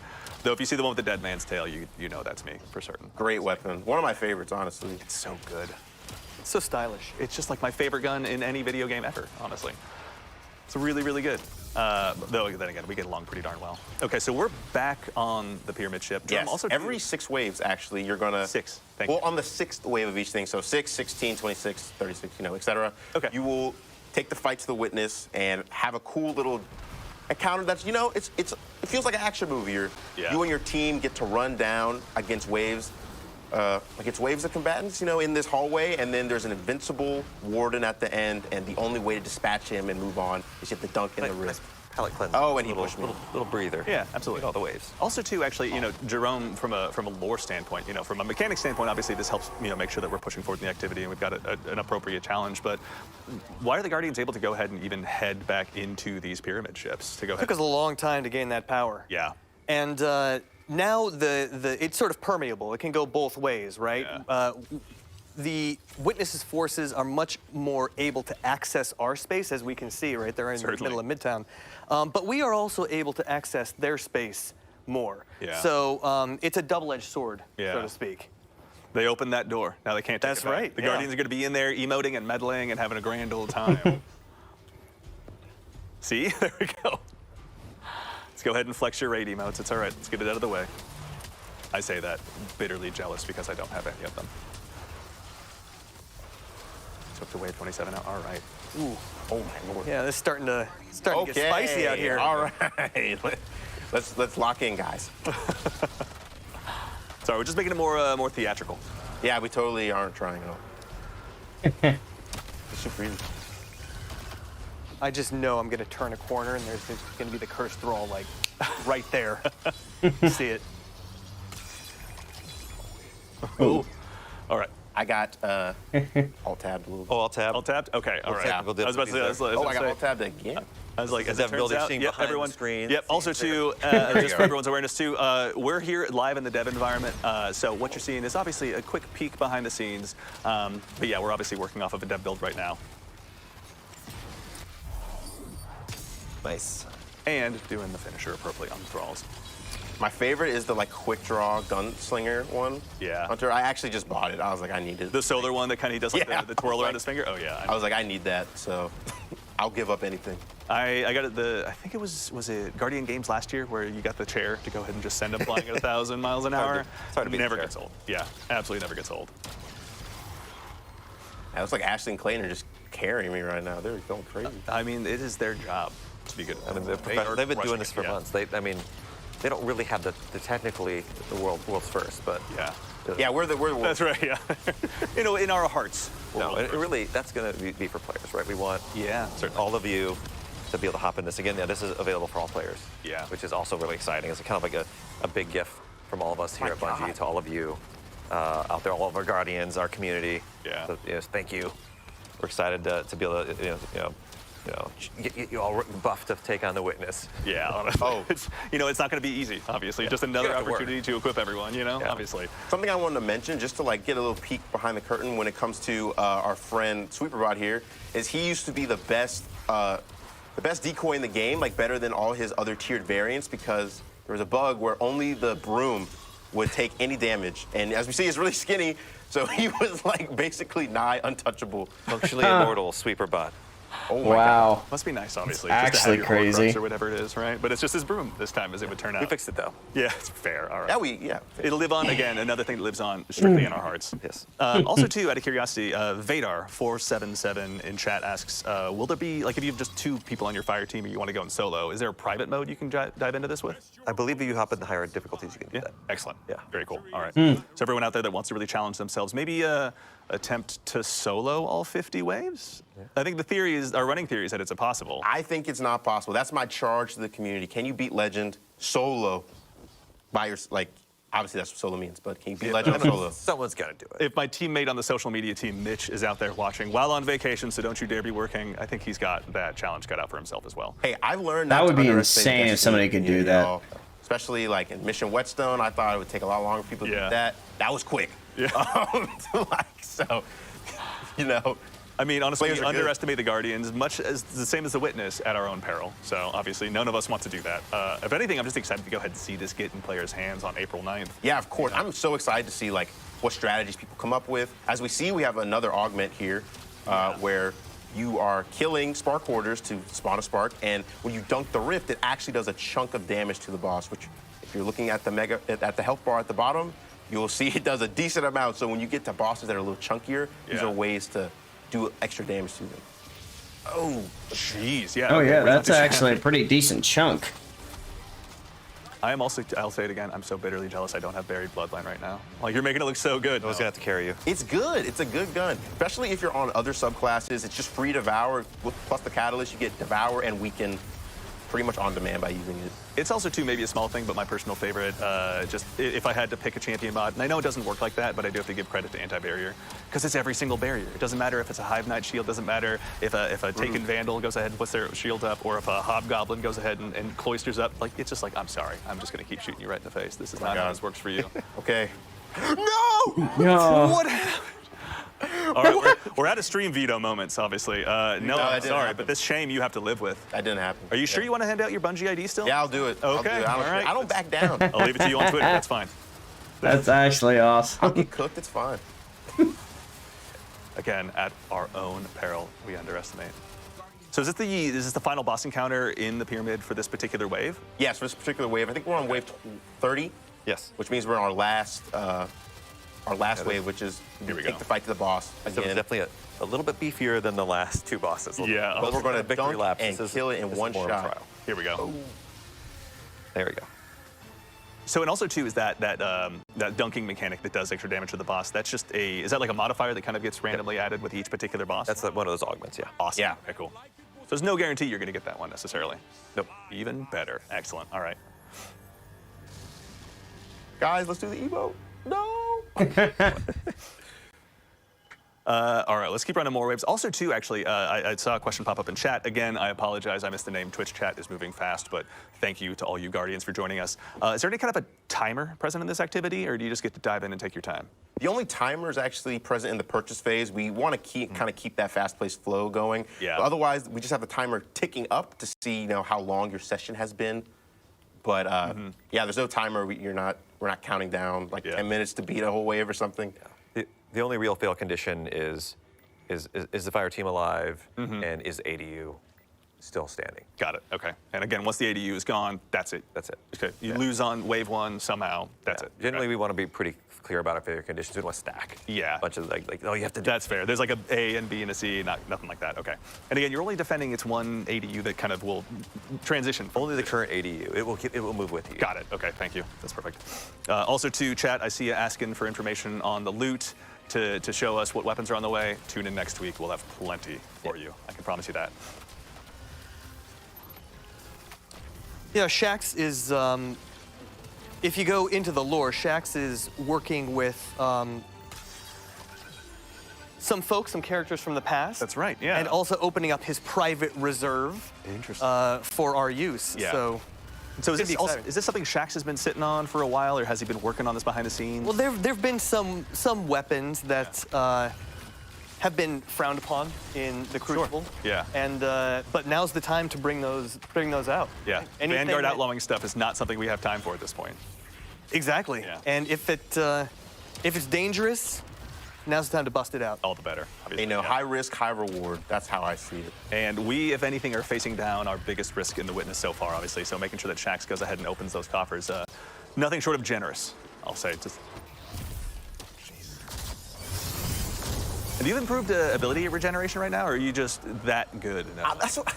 Though if you see the one with the dead man's tail, you know that's me for certain. Great weapon. One of my favorites, honestly. It's so good. It's so stylish. It's just like my favorite gun in any video game ever, honestly. It's really, really good. Though, then again, we get along pretty darn well. Okay, so we're back on the pyramid ship. Yes, every 6 waves, actually, you're going to... 6, Well, on the 6th wave of each thing, so 6, 16, 26, 36, et cetera. Okay. You will take the fight to the witness and have a cool little encounter that's, it feels like an action movie. You and your team get to run down against waves. It's waves of combatants, in this hallway, and then there's an invincible warden at the end, and the only way to dispatch him and move on is you have to dunk in the wrist. Palate cleanse. Oh, and he pushed me. Little breather. Yeah, absolutely. All the waves. Also, too, actually, Jerome, from a lore standpoint, from a mechanic standpoint, obviously this helps, make sure that we're pushing forward in the activity and we've got an appropriate challenge. But why are the Guardians able to go ahead and even head back into these pyramid ships to go ahead? It took us a long time to gain that power. Yeah. And now it's sort of permeable. It can go both ways, right? Yeah. The Witnesses' forces are much more able to access our space, as we can see, right? They're in the middle of Midtown. But we are also able to access their space more. Yeah. So it's a double-edged sword, so to speak. They opened that door. Now they can't take That's it back. right. The Guardians are going to be in there emoting and meddling and having a grand old time. See? There we go. Let's go ahead and flex your raid emotes. It's all right. Let's get it out of the way. I say that bitterly jealous because I don't have any of them. Took to wave 27 now. All right. Ooh. Oh my lord. Yeah, this is starting to get spicy out here. All right. Let's lock in, guys. Sorry, we're just making it more theatrical. Yeah, we totally aren't trying at all. It's super easy. I just know I'm gonna turn a corner and there's gonna be the cursed thrall like right there. You see it. Ooh. All right. I got alt tabbed a little bit. Oh, I'll tab. All tabbed? Okay, all right. technical I was about to say, difficulties I got alt tabbed again. I was like, as That it turns building out, scene yep, behind the everyone, screen. Yep. Also, too, just for everyone's awareness, too, we're here live in the dev environment. So what you're seeing is obviously a quick peek behind the scenes. But yeah, we're obviously working off of a dev build right now. Nice. And doing the finisher appropriately on the thralls. My favorite is the like quick draw gunslinger one. Yeah. Hunter, I actually just bought it. I was like, I need it. The solar one that kind of does like Yeah. the twirl around his finger. Oh yeah. I was like, I need that. So I'll give up anything. I got it. I think it was it Guardian Games last year where you got the chair to go ahead and just send them flying at 1,000 miles an hour. It's hard to beat the never chair. gets old. Yeah, absolutely never gets old. It looks like Ashley and Clayton are just carrying me right now. They're going crazy. I mean, it is their job to be good. I mean, they've been doing this for months. I mean, they don't really have the technically the world's first, but Yeah. Yeah, we're the That's right. Yeah. In our hearts. no, it really that's going to be for players, right? We want Yeah. Certainly. all of you to be able to hop in this again. Yeah, this is available for all players. Yeah. Which is also really exciting. It's kind of like a big gift from all of us here My at Bungie God. to all of you out there, all of our guardians, our community. Yeah. So, thank you. We're excited to be able to get you all buffed to take on the witness. Yeah. Oh. It's not going to be easy. Obviously, just another You have to work. opportunity to equip everyone. Yeah. Obviously. Something I wanted to mention, just to like get a little peek behind the curtain when it comes to our friend Sweeperbot here, is he used to be the best decoy in the game, like better than all his other tiered variants, because there was a bug where only the broom would take any damage, and as we see, he's really skinny, so he was like basically nigh untouchable. Functionally immortal sweeper bot. Oh my God. Wow. Must be nice, obviously. It's just to have actually your Horcrux crazy. or whatever it is, right? But it's just his broom this time, as it would turn out. We fixed it though. Yeah, it's fair. All right. Yeah. It'll live on again. Another thing that lives on strictly in our hearts. Yes. Also, too, out of curiosity, Vadar477 in chat asks, will there be, like, if you have just 2 people on your fire team and you want to go in solo, is there a private mode you can dive into this with? I believe if you hop in the higher difficulties, you can do that. Excellent. Yeah. Very cool. All right. So everyone out there that wants to really challenge themselves, maybe attempt to solo all 50 waves? Yeah. I think our running theory is that it's impossible. I think it's not possible. That's my charge to the community. Can you beat Legend solo by obviously that's what solo means, but can you beat Legend solo? Someone's got to do it. If my teammate on the social media team, Mitch, is out there watching while on vacation, so don't you dare be working, I think he's got that challenge cut out for himself as well. Hey, I've learned That not would to be underestimate insane the if somebody could do that. y'all. Especially like in Mission Whetstone, I thought it would take a lot longer for people to do that. That was quick. Yeah. I mean, honestly, Players we are good. underestimate the Guardians, much as the same as the Witness, at our own peril. So obviously, none of us want to do that. If anything, I'm just excited to go ahead and see this get in players' hands on April 9th. Yeah, of course. I'm so excited to see like what strategies people come up with. As we see, we have another augment here where you are killing spark hoarders to spawn a spark, and when you dunk the rift, it actually does a chunk of damage to the boss, which if you're looking at the health bar at the bottom, you'll see it does a decent amount. So when you get to bosses that are a little chunkier, these are ways to do extra damage to them. Oh, jeez, yeah. Oh okay, yeah, we're not that's too actually a shabby. pretty decent chunk. I am also, I'll say it again, I'm so bitterly jealous I don't have buried bloodline right now. Like, you're making it look so good. I was going to have to carry you. It's good. It's a good gun, especially if you're on other subclasses. It's just free devour. Plus the catalyst, you get devour and weaken pretty much on demand by using it. It's also, too, maybe a small thing, but my personal favorite, just if I had to pick a champion mod, and I know it doesn't work like that, but I do have to give credit to anti-barrier, because it's every single barrier. It doesn't matter if it's a Hive Knight shield, doesn't matter if a Taken Vandal goes ahead and puts their shield up, or if a Hobgoblin goes ahead and cloisters up. Like, it's just like, I'm sorry, I'm just going to keep shooting you right in the face. This is not how this works for you. Okay. No! No. What happened? All right, we're out of stream veto moments, obviously. No, I'm that didn't sorry, happen. but this shame you have to live with. That didn't happen. Are you sure you want to hand out your Bungie ID still? Yeah, I'll do it. I'll Okay, do it. all right. I don't back down. I'll leave it to you on Twitter. That's fine. That's actually I'll awesome. get cooked. It's fine. Again, at our own peril, we underestimate. So is this the final boss encounter in the pyramid for this particular wave? Yes, for this particular wave. I think we're on wave 30. Yes. Which means we're on our last wave, which is Here we take go. the fight to the boss. So it's Again. definitely a little bit beefier than the last two bosses. Yeah. But we're going to victory dunk lap. and This is- kill it in this is one more of a shot. trial. Here we go. There we go. So, and also too is that dunking mechanic that does extra damage to the boss. That's just is that like a modifier that kind of gets randomly added with each particular boss? That's one of those augments, yeah. awesome. Yeah. Okay, cool. So there's no guarantee you're going to get that one necessarily. Nope. Even better. Excellent. All right. Guys, let's do the emote. No. All right, let's keep running more waves. Also, too, actually, I saw a question pop up in chat. Again, I apologize, I missed the name. Twitch chat is moving fast, but thank you to all you Guardians for joining us. Is there any kind of a timer present in this activity, or do you just get to dive in and take your time? The only timer is actually present in the purchase phase. We want to kind of keep that fast-paced flow going. Yeah. But otherwise, we just have the timer ticking up to see, how long your session has been. But yeah, there's no timer. We're not counting down like 10 minutes to beat a whole wave or something. The only real fail condition is the fire team alive and is ADU still standing. Got it. Okay. And again, once the ADU is gone, that's it. That's it. Okay. You lose on wave one somehow. That's it. Generally, Okay. we want to be pretty clear about our failure conditions. We don't want to stack. Yeah. A bunch of like oh, you have to do. That's fair. There's like a and B and a C, nothing like that. Okay. And again, you're only defending its one ADU that kind of will transition. Only the current ADU. It will move with you. Got it. Okay. Thank you. That's perfect. Also, to chat, I see you asking for information on the loot to show us what weapons are on the way. Tune in next week. We'll have plenty for you. I can promise you that. Yeah, Shaxx is, if you go into the lore, Shaxx is working with some folks, some characters from the past. That's right, yeah. And also opening up his private reserve for our use. Yeah. So is It'd be exciting. this something Shaxx has been sitting on for a while, or has he been working on this behind the scenes? well, there've been some weapons that have been frowned upon in the Crucible. Yeah. And but now's the time to bring those out. Yeah. Anything Vanguard that- outlawing stuff is not something we have time for at this point. Exactly. Yeah. And if it's dangerous, now's the time to bust it out. All the better. Obviously. You know, Yeah. high risk, high reward. That's how I see it. And we, if anything, are facing down our biggest risk in the witness so far, obviously. So making sure that Shaxx goes ahead and opens those coffers, nothing short of generous, I'll say. Just. Have you improved ability regeneration right now, or are you just that good? That's what,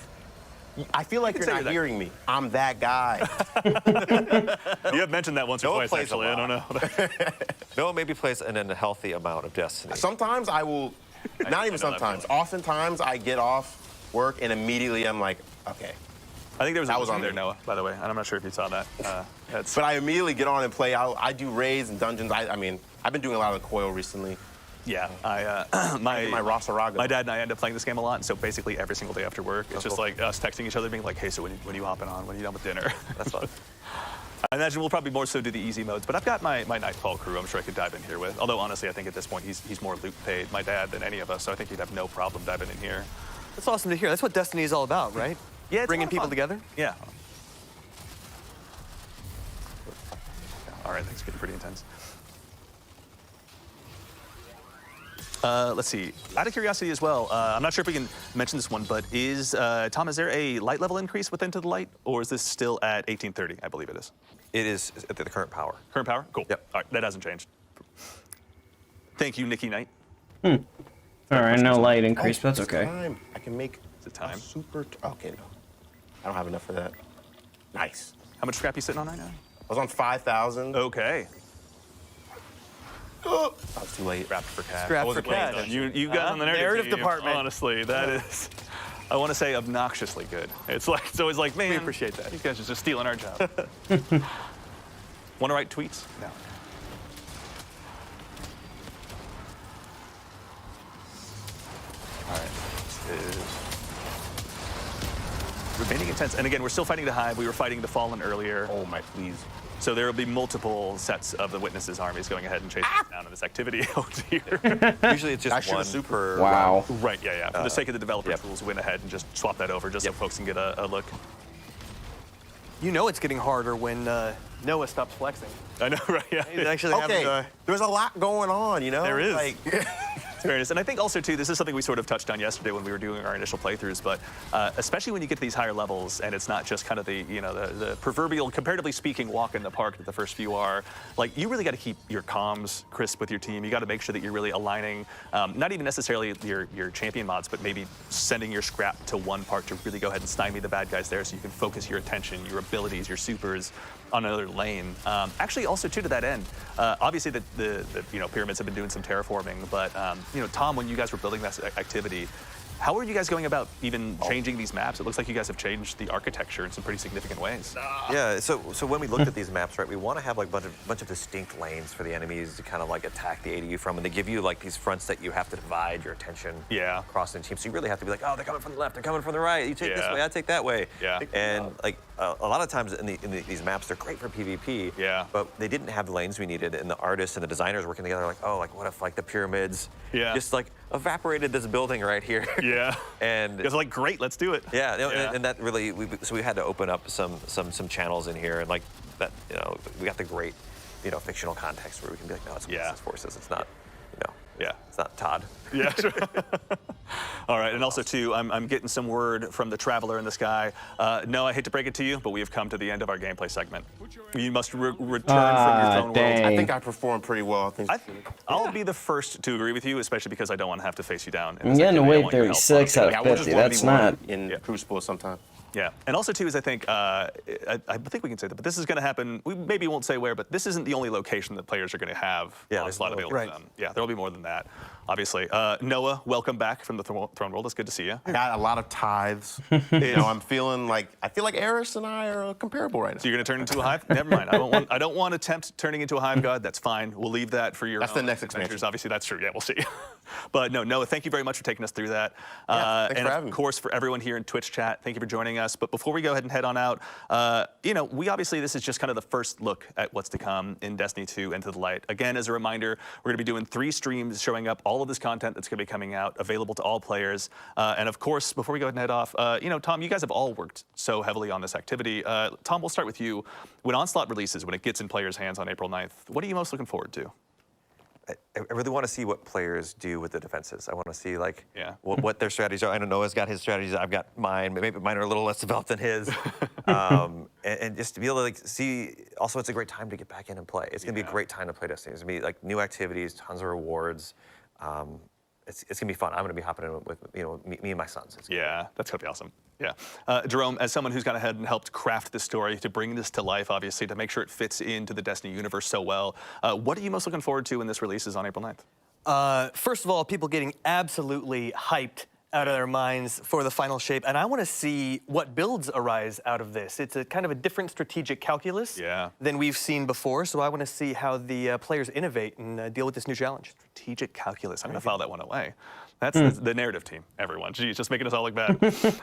I feel like you're say not you're that- hearing me. I'm that guy. You have mentioned that once or Noah twice, plays a actually. I don't know. Noah maybe plays an unhealthy amount of Destiny. Sometimes I will, not even know that sometimes, feeling. oftentimes I get off work and immediately I'm like, okay. I think there was a That was list on there, me. Noah, by the way, and I'm not sure if you saw that. That's, But I immediately get on and play. I do raids and dungeons. I mean, I've been doing a lot of the coil recently. yeah, my Rosaraga. My dad and I end up playing this game a lot, and so basically every single day after work, it's just cool. like us texting each other, being like, "Hey, so when are you hopping on? When are you done with dinner?" That's fun. I imagine we'll probably more so do the easy modes, but I've got my Nightfall crew I'm sure I could dive in here with. Although honestly, I think at this point he's more loot paid, my dad, than any of us, so I think he'd have no problem diving in here. That's awesome to hear. That's what Destiny is all about, right? Yeah, it's a Bringing lot of people fun. together. Yeah. All right, things are getting pretty intense. Let's see. Out of curiosity as well, I'm not sure if we can mention this one, but Tom, is there a light level increase with Into the Light, or is this still at 1830? I believe it is. It is at the current power. Current power? Cool. Yep. All right, that hasn't changed. Thank you, Nikki Knight. All right, no light increase, but that's it's okay. Time. I can make Is it time? okay, no. I don't have enough for that. Nice. How much scrap you sitting on right now? I was on 5,000. Okay. Oh, I was too late. Scrap for cash. Scrap I wasn't for playing cash. that. You guys on the Narrative team, department. Honestly, that is, I want to say obnoxiously good. It's always like, man, We appreciate that. You guys are just stealing our job. Want to write tweets? No. All right. This is remaining intense. And again, we're still fighting the Hive. We were fighting the Fallen earlier. Oh my, please. So there will be multiple sets of the Witnesses' armies going ahead and chasing us down in this activity out here. Usually it's I just should one have per Wow. Right, yeah. For the sake of the developer yep. tools, we went ahead and just swapped that over just so folks can get a look. You know it's getting harder when Noah stops flexing. I know, right? Yeah. He's actually having Okay, there's a lot going on, you know? There is. Like, fairness. And I think also, too, this is something we sort of touched on yesterday when we were doing our initial playthroughs, but especially when you get to these higher levels and it's not just kind of the, the proverbial, comparatively speaking, walk in the park that the first few are, like, you really got to keep your comms crisp with your team. You got to make sure that you're really aligning, not even necessarily your champion mods, but maybe sending your scrap to one part to really go ahead and stymie the bad guys there so you can focus your attention, your abilities, your supers on another lane. Actually, also, too, to that end, obviously the pyramids have been doing some terraforming, but Tom, when you guys were building that activity, how are you guys going about even changing these maps? It looks like you guys have changed the architecture in some pretty significant ways. Yeah, so when we looked at these maps, right, we want to have like a bunch of distinct lanes for the enemies to kind of like attack the ADU from, and they give you like these fronts that you have to divide your attention across the team. So you really have to be like, oh, they're coming from the left, they're coming from the right. You take this way, I take that way. Yeah. And like a lot of times in these maps, they're great for PvP. Yeah. But they didn't have the lanes we needed, and the artists and the designers working together like, oh, like what if like the pyramids just like evaporated this building right here? Yeah. And it's like, great, let's do it. Yeah, and that really, so we had to open up some channels in here, and like that, we got the great, fictional context where we can be like, no, it's forces, it's not, it's not Todd. Yeah. All right, and also too, I'm getting some word from the traveler in the sky. No, I hate to break it to you, but we have come to the end of our gameplay segment. You must return from your throne world. I think I performed pretty well. I'll be the first to agree with you, especially because I don't want to have to face you down. I'm getting a weight 36 out of 50. That's not in Crucible sometime. Yeah, and also too is I think we can say that, but this is going to happen. We maybe won't say where, but this isn't the only location that players are going to have a slot available to them. Yeah, there will be more than that, obviously. Noah, welcome back from the Throne World. It's good to see you. I got a lot of tithes. I'm feeling like Eris and I are comparable right now. So you're going to turn into a hive? Never mind. I don't want to attempt turning into a hive god. That's fine. We'll leave that for your. That's the next expansion. Obviously, that's true. Yeah, we'll see. But no, Noah, thank you very much for taking us through that. Thanks for having me. Of course, for everyone here in Twitch chat, thank you for joining us. But before we go ahead and head on out, we obviously, this is just kind of the first look at what's to come in Destiny 2 Into the Light. Again, as a reminder, we're going to be doing 3 streams showing up all of this content that's going to be coming out, available to all players. And of course, before we go ahead and head off, Tom, you guys have all worked so heavily on this activity. Tom, we'll start with you. When Onslaught releases, when it gets in players' hands on April 9th, what are you most looking forward to? I really want to see what players do with the defenses. I want to see like what their strategies are. I know Noah's got his strategies. I've got mine. Maybe mine are a little less developed than his. And just to be able to like see. Also, it's a great time to get back in and play. It's gonna be a great time to play Destiny. It's gonna be like new activities, tons of rewards. It's gonna be fun. I'm gonna be hopping in with me and my sons. Yeah, that's gonna be awesome. Yeah, Jerome, as someone who's gone ahead and helped craft this story to bring this to life, obviously to make sure it fits into the Destiny universe so well, what are you most looking forward to when this releases on April 9th? First of all, people getting absolutely hyped out of their minds for the final shape, and I want to see what builds arise out of this. It's a kind of a different strategic calculus than we've seen before, so I want to see how the players innovate and deal with this new challenge. Strategic calculus. I'm going to file that one away. That's the narrative team, everyone. Geez, just making us all look bad.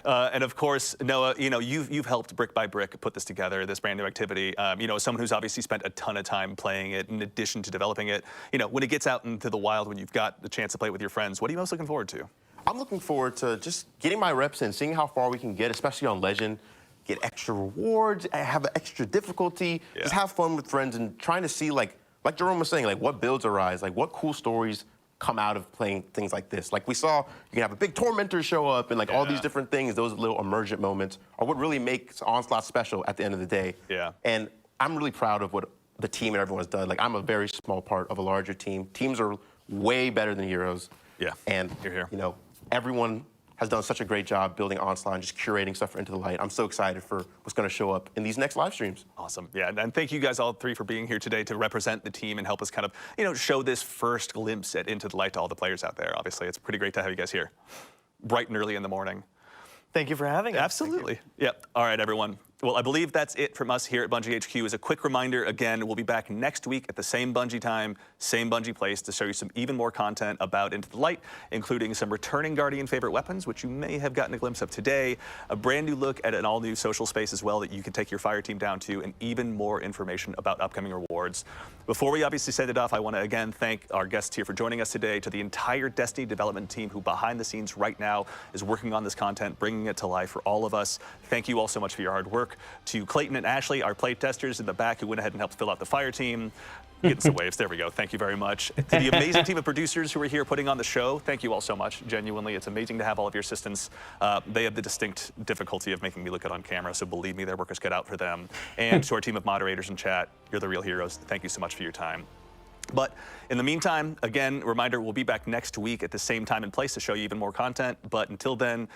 And of course, Noah, you've helped brick by brick put this together, this brand new activity. As someone who's obviously spent a ton of time playing it in addition to developing it, when it gets out into the wild, when you've got the chance to play it with your friends, what are you most looking forward to? I'm looking forward to just getting my reps in, seeing how far we can get, especially on Legend, get extra rewards, have an extra difficulty, just have fun with friends and trying to see, like Jerome was saying, like what builds arise, like what cool stories come out of playing things like this. Like we saw, you can have a big Tormentor show up and like all these different things, those little emergent moments are what really makes Onslaught special at the end of the day. Yeah. And I'm really proud of what the team and everyone's done. Like I'm a very small part of a larger team. Teams are way better than heroes. Yeah, and you're here. Everyone has done such a great job building Onslaught and just curating stuff for Into the Light. I'm so excited for what's going to show up in these next live streams. Awesome. Yeah, and thank you guys all 3 for being here today to represent the team and help us kind of, show this first glimpse at Into the Light to all the players out there. Obviously, it's pretty great to have you guys here, bright and early in the morning. Thank you for having us. Absolutely. Yep. All right, everyone. Well, I believe that's it from us here at Bungie HQ. As a quick reminder, again, we'll be back next week at the same Bungie time, same Bungie place to show you some even more content about Into the Light, including some returning Guardian favorite weapons, which you may have gotten a glimpse of today, a brand new look at an all-new social space as well that you can take your fire team down to, and even more information about upcoming rewards. Before we obviously send it off, I want to again thank our guests here for joining us today, to the entire Destiny development team who behind the scenes right now is working on this content, bringing it to life for all of us. Thank you all so much for your hard work. To Clayton and Ashley, our play testers in the back who went ahead and helped fill out the fire team. Getting some waves. There we go. Thank you very much. To the amazing team of producers who are here putting on the show, thank you all so much. Genuinely, it's amazing to have all of your assistants. They have the distinct difficulty of making me look good on camera, so believe me, their work is cut out for them. And to our team of moderators in chat, you're the real heroes. Thank you so much for your time. But in the meantime, again, reminder, we'll be back next week at the same time and place to show you even more content. But until then,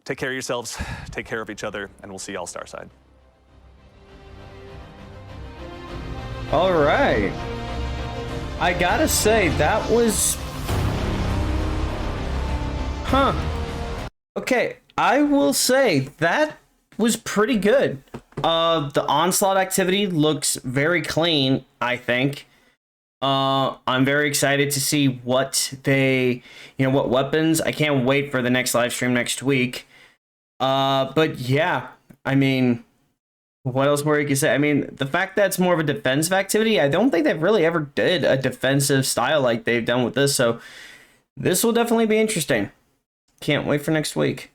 take care of yourselves, take care of each other, and we'll see y'all Starside. All right. I gotta say, that was... Okay, I will say, that was pretty good. The onslaught activity looks very clean, I think. I'm very excited to see what they, what weapons. I can't wait for the next live stream next week. But yeah, I mean... What else more you can say? I mean, the fact that it's more of a defensive activity, I don't think they've really ever did a defensive style like they've done with this. So this will definitely be interesting. Can't wait for next week.